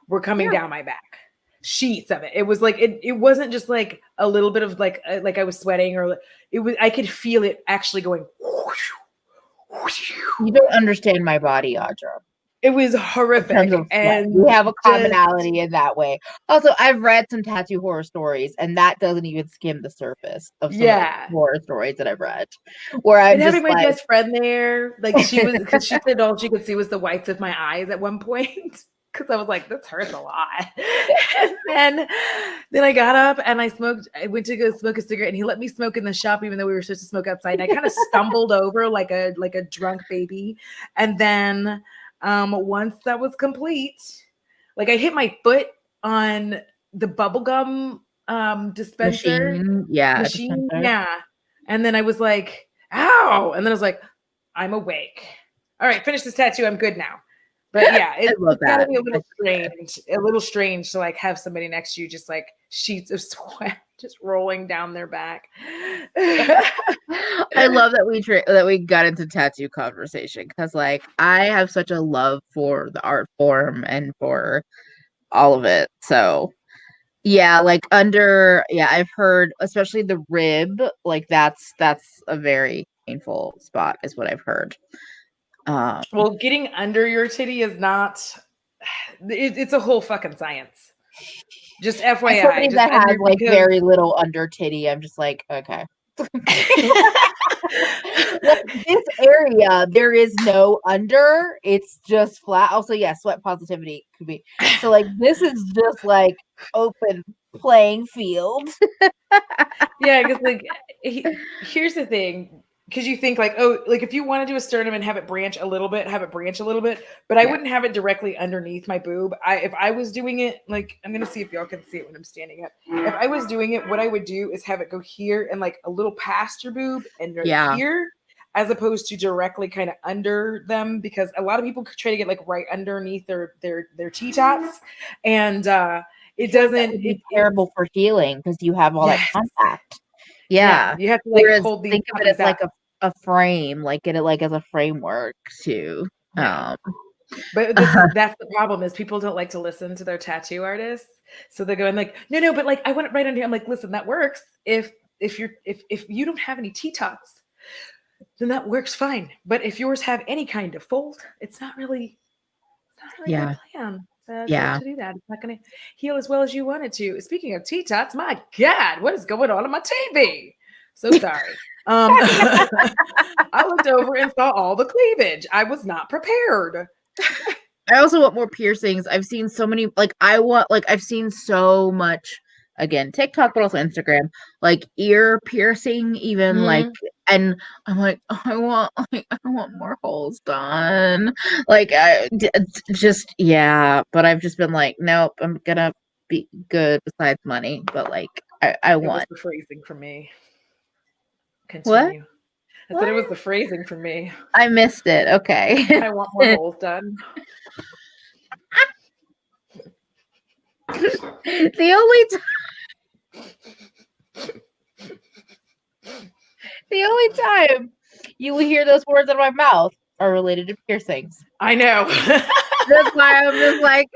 were coming yeah. down my back. Sheets of it. It was like it wasn't just like a little bit of like I was sweating, or it was, I could feel it actually going whoosh, whoosh. You don't understand my body, Audra. It was In terms horrific of sweat, and we have a just commonality in that way. Also, I've read some tattoo horror stories, and that doesn't even skim the surface of some of the yeah. horror stories that I've read, where And I'm just having my like, best friend there, like she was, because she said all she could see was the whites of my eyes at one point. Because I was like, this hurts a lot. And then I got up and I went to go smoke a cigarette, and he let me smoke in the shop, even though we were supposed to smoke outside. And I kind of stumbled over like a drunk baby. And then once that was complete, like I hit my foot on the bubblegum dispenser machine, yeah, machine. dispenser. Yeah. And then I was like, ow. And then I was like, I'm awake. All right, finish this tattoo. I'm good now. But yeah, I love it's got to that. be a little strange to like have somebody next to you, just like sheets of sweat just rolling down their back. I love that we got into tattoo conversation, because like I have such a love for the art form and for all of it. So yeah, like I've heard, especially the rib, like that's a very painful spot, is what I've heard. Um, Well, getting under your titty is not. It's a whole fucking science. Just as FYI, somebody just that has under like because. very little under titty, I'm just like, okay. Like this area, there is no under. It's just flat. Also, yeah, sweat positivity could be. So like this is just like open playing field. Yeah, because like here's the thing, because you think like, oh, like if you want to do a sternum and have it branch a little bit, have it branch a little bit, but I Yeah. wouldn't have it directly underneath my boob. If I was doing it, like I'm gonna see if y'all can see it when I'm standing up. If I was doing it, what I would do is have it go here and like a little past your boob and right Yeah. here, as opposed to directly kind of under them, because a lot of people try to get like right underneath their T-tops, and it That doesn't. would be terrible for healing because you have all that Yes. contact. Yeah, Yeah. you have to like Whereas hold these think of it puppies as out. like a frame, like get it like as a framework too. Yeah. Um But that's the problem, is people don't like to listen to their tattoo artists. So they're going like, no, but like I want it right under here. I'm like, listen, that works if you don't have any T-tots, then that works fine. But if yours have any kind of fold, it's not really a yeah. good plan Yeah. to do that. It's not going to heal as well as you want it to. Speaking of T-tots, my God, what is going on my TV? So sorry. I looked over and saw all the cleavage. I was not prepared. I also want more piercings. I've seen so many, like I've seen so much, again, TikTok, but also Instagram, like ear piercing, even like, Mhm. and I'm like, I want more holes done. Just, yeah, but I've just been like, nope, I'm gonna be good besides money, but like, I It was want, the phrasing for me. What? Continue. I said it was the phrasing for me. I missed it. Okay. I want more holes done. The only time you will hear those words out of my mouth are related to piercings. I know. That's why I'm just like,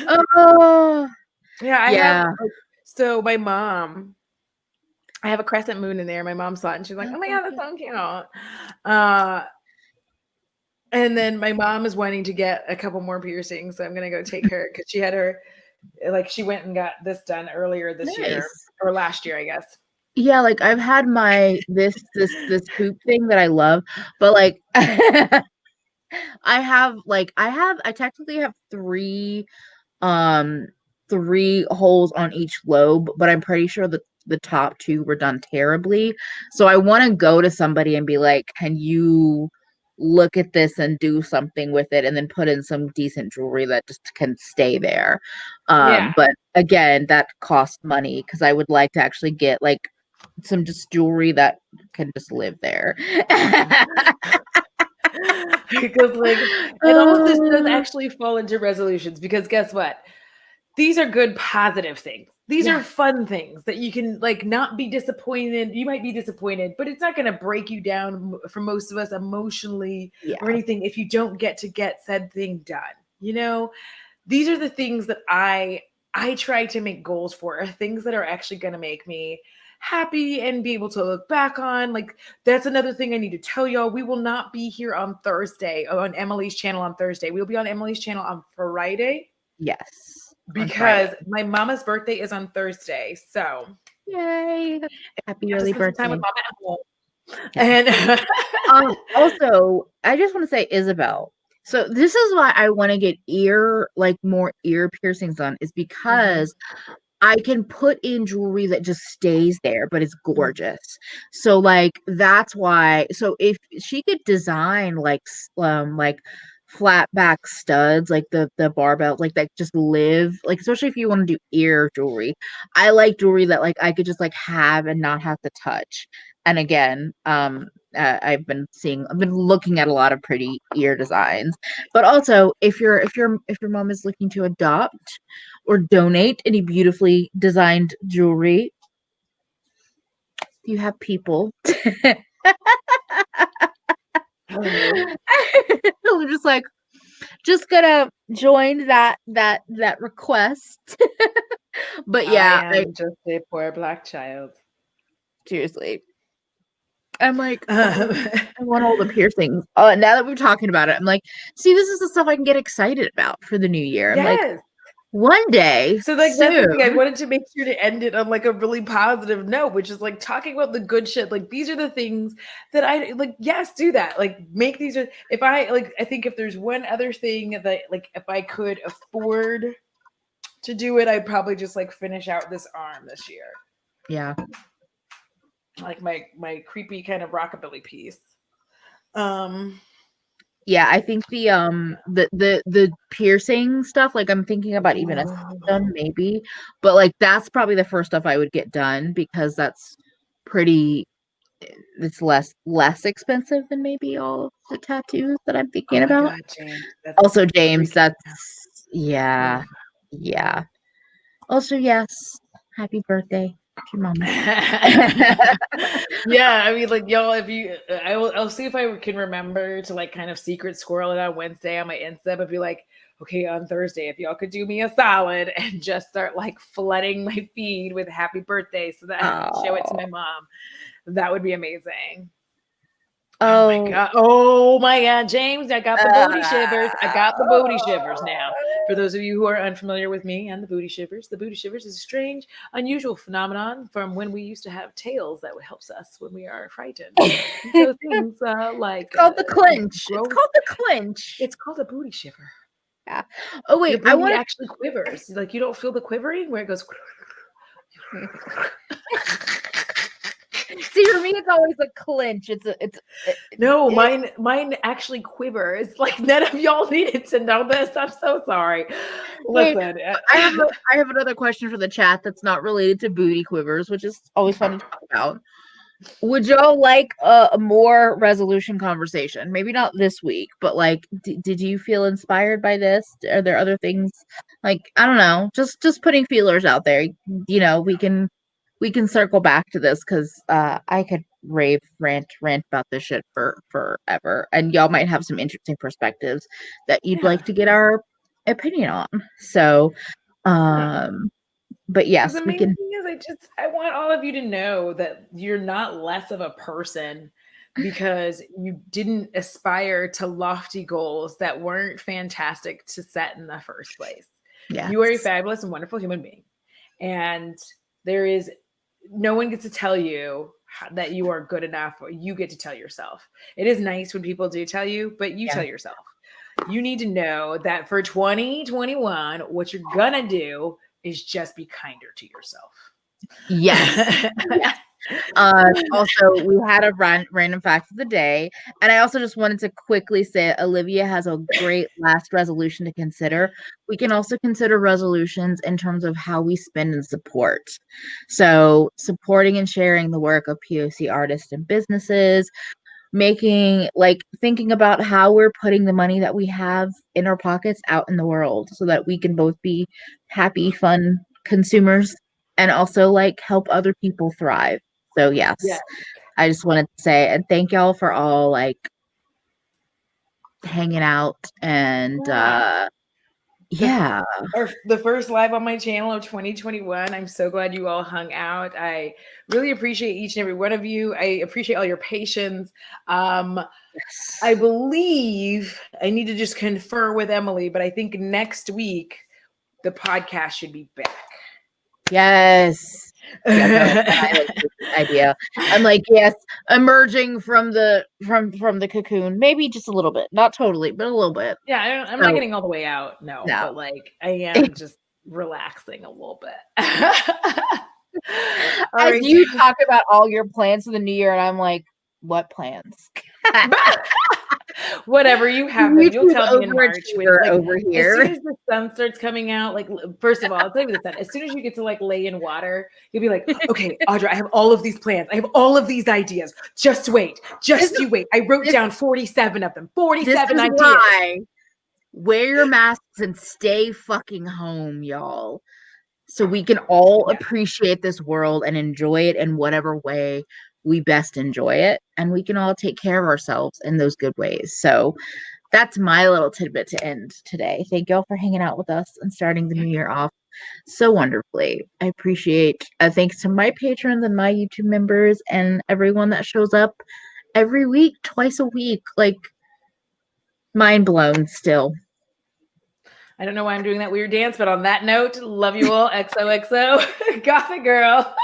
oh, yeah, I yeah. have. So my mom, I have a crescent moon in there. My mom saw it and she's like, "Oh my god, that's so cute." And then my mom is wanting to get a couple more piercings, so I'm gonna go take her because she had her, like, she went and got this done earlier this year or last year, I guess. Yeah, like I've had my this hoop thing that I love, but like I technically have three holes on each lobe, but I'm pretty sure that the top two were done terribly. So I want to go to somebody and be like, can you look at this and do something with it and then put in some decent jewelry that just can stay there. Yeah. But again, that costs money because I would like to actually get like some just jewelry that can just live there. Because like, and all of this does actually fall into resolutions because guess what? These are good positive things. These are fun things that you can like not be disappointed. You might be disappointed, but it's not going to break you down for most of us emotionally or anything if you don't get said thing done. You know, these are the things that I try to make goals for, things that are actually going to make me happy and be able to look back on. Like, that's another thing I need to tell y'all. We will not be here on Thursday on Emily's channel on Thursday. We'll be on Emily's channel on Friday. Yes. Because my mama's birthday is on Thursday. So yay. Happy early birthday. Time with mama at home. And also, I just want to say, Isabel. So this is why I want to get more ear piercings done, is because I can put in jewelry that just stays there, but it's gorgeous. So like that's why. So if she could design like flat back studs, like the barbell, like that just live, like especially if you want to do ear jewelry. I like jewelry that like I could just like have and not have to touch. And again, I've been looking at a lot of pretty ear designs. But also, if your mom is looking to adopt or donate any beautifully designed jewelry, you have people. I'm just gonna join that request. But yeah, I am just a poor Black child. Seriously. I'm like, I want all the piercings. Now that we're talking about it, I'm like, see, this is the stuff I can get excited about for the new year. I'm like, one day. So like that's the thing. I wanted to make sure to end it on like a really positive note, which is like talking about the good shit. Like these are the things that I like. Yes, do that. Like make these. If I like, I think if there's one other thing that like if I could afford to do it, I'd probably just like finish out this arm this year. Yeah. Like my creepy kind of rockabilly piece. Yeah, I think the piercing stuff, like I'm thinking about even a system maybe, but like that's probably the first stuff I would get done because that's it's less expensive than maybe all the tattoos that I'm thinking about. God, James, also, James, that's yeah. Also, yes, happy birthday to your mama. Yeah, I mean, like y'all, if you, I'll see if I can remember to like kind of secret squirrel it on Wednesday on my Insta, but be like, okay, on Thursday, if y'all could do me a solid and just start like flooding my feed with happy birthday so that I can show it to my mom, that would be amazing. Oh my god, James, I got the booty shivers. I got the booty shivers now. For those of you who are unfamiliar with me and the booty shivers is a strange, unusual phenomenon from when we used to have tails that helps us when we are frightened. So things like it's called the clinch. It's called the clinch. It's called a booty shiver. Yeah. Oh wait, your booty actually quivers. Like you don't feel the quivering where it goes. See, for me, it's always a clinch. No, mine actually quivers. Like none of y'all needed to know this. I'm so sorry. Wait, Listen, I have another question for the chat that's not related to booty quivers, which is always fun to talk about. Would y'all like a more resolution conversation? Maybe not this week, but like, did you feel inspired by this? Are there other things like I don't know, just putting feelers out there? You know, we can circle back to this because I could rant about this shit for forever, and y'all might have some interesting perspectives that you'd like to get our opinion on. So, but because yes, the we main can. thing is I want all of you to know that you're not less of a person because you didn't aspire to lofty goals that weren't fantastic to set in the first place. Yes. You are a fabulous and wonderful human being. And there is no one gets to tell you that you are good enough, or you get to tell yourself. It is nice when people do tell you, but you tell yourself. You need to know that for 2021, what you're gonna do is just be kinder to yourself. Yes. Yes. Also, we had a random fact of the day, and I also just wanted to quickly say Olivia has a great last resolution to consider. We can also consider resolutions in terms of how we spend and support. So, supporting and sharing the work of POC artists and businesses, thinking about how we're putting the money that we have in our pockets out in the world so that we can both be happy, fun consumers and also like help other people thrive. So yes, I just wanted to say, and thank y'all for all like hanging out and the first live on my channel of 2021. I'm so glad you all hung out. I really appreciate each and every one of you. I appreciate all your patience. I believe I need to just confer with Emily, but I think next week the podcast should be back. Yes. Yeah, no, I like this idea. I'm like, yes, emerging from the cocoon, maybe just a little bit, not totally, but a little bit. Yeah, I'm not getting all the way out, no, but like I am just relaxing a little bit. As you talk about all your plans for the new year, and I'm like, what plans? Whatever you have, them. You'll tell me in March. Over here. As soon as the sun starts coming out, like first of all, I'll tell you the sun. As soon as you get to like lay in water, you'll be like, okay, Audra, I have all of these plans. I have all of these ideas. Just wait. You wait. I wrote down 47 of them. 47 ideas. Why. Wear your masks and stay fucking home, y'all. So we can all appreciate this world and enjoy it in whatever way we best enjoy it. And we can all take care of ourselves in those good ways. So that's my little tidbit to end today. Thank y'all for hanging out with us and starting the new year off so wonderfully. I appreciate thanks to my patrons and my YouTube members and everyone that shows up every week, twice a week. Like, mind blown still. I don't know why I'm doing that weird dance, but on that note, love you all. XOXO. Gothic girl.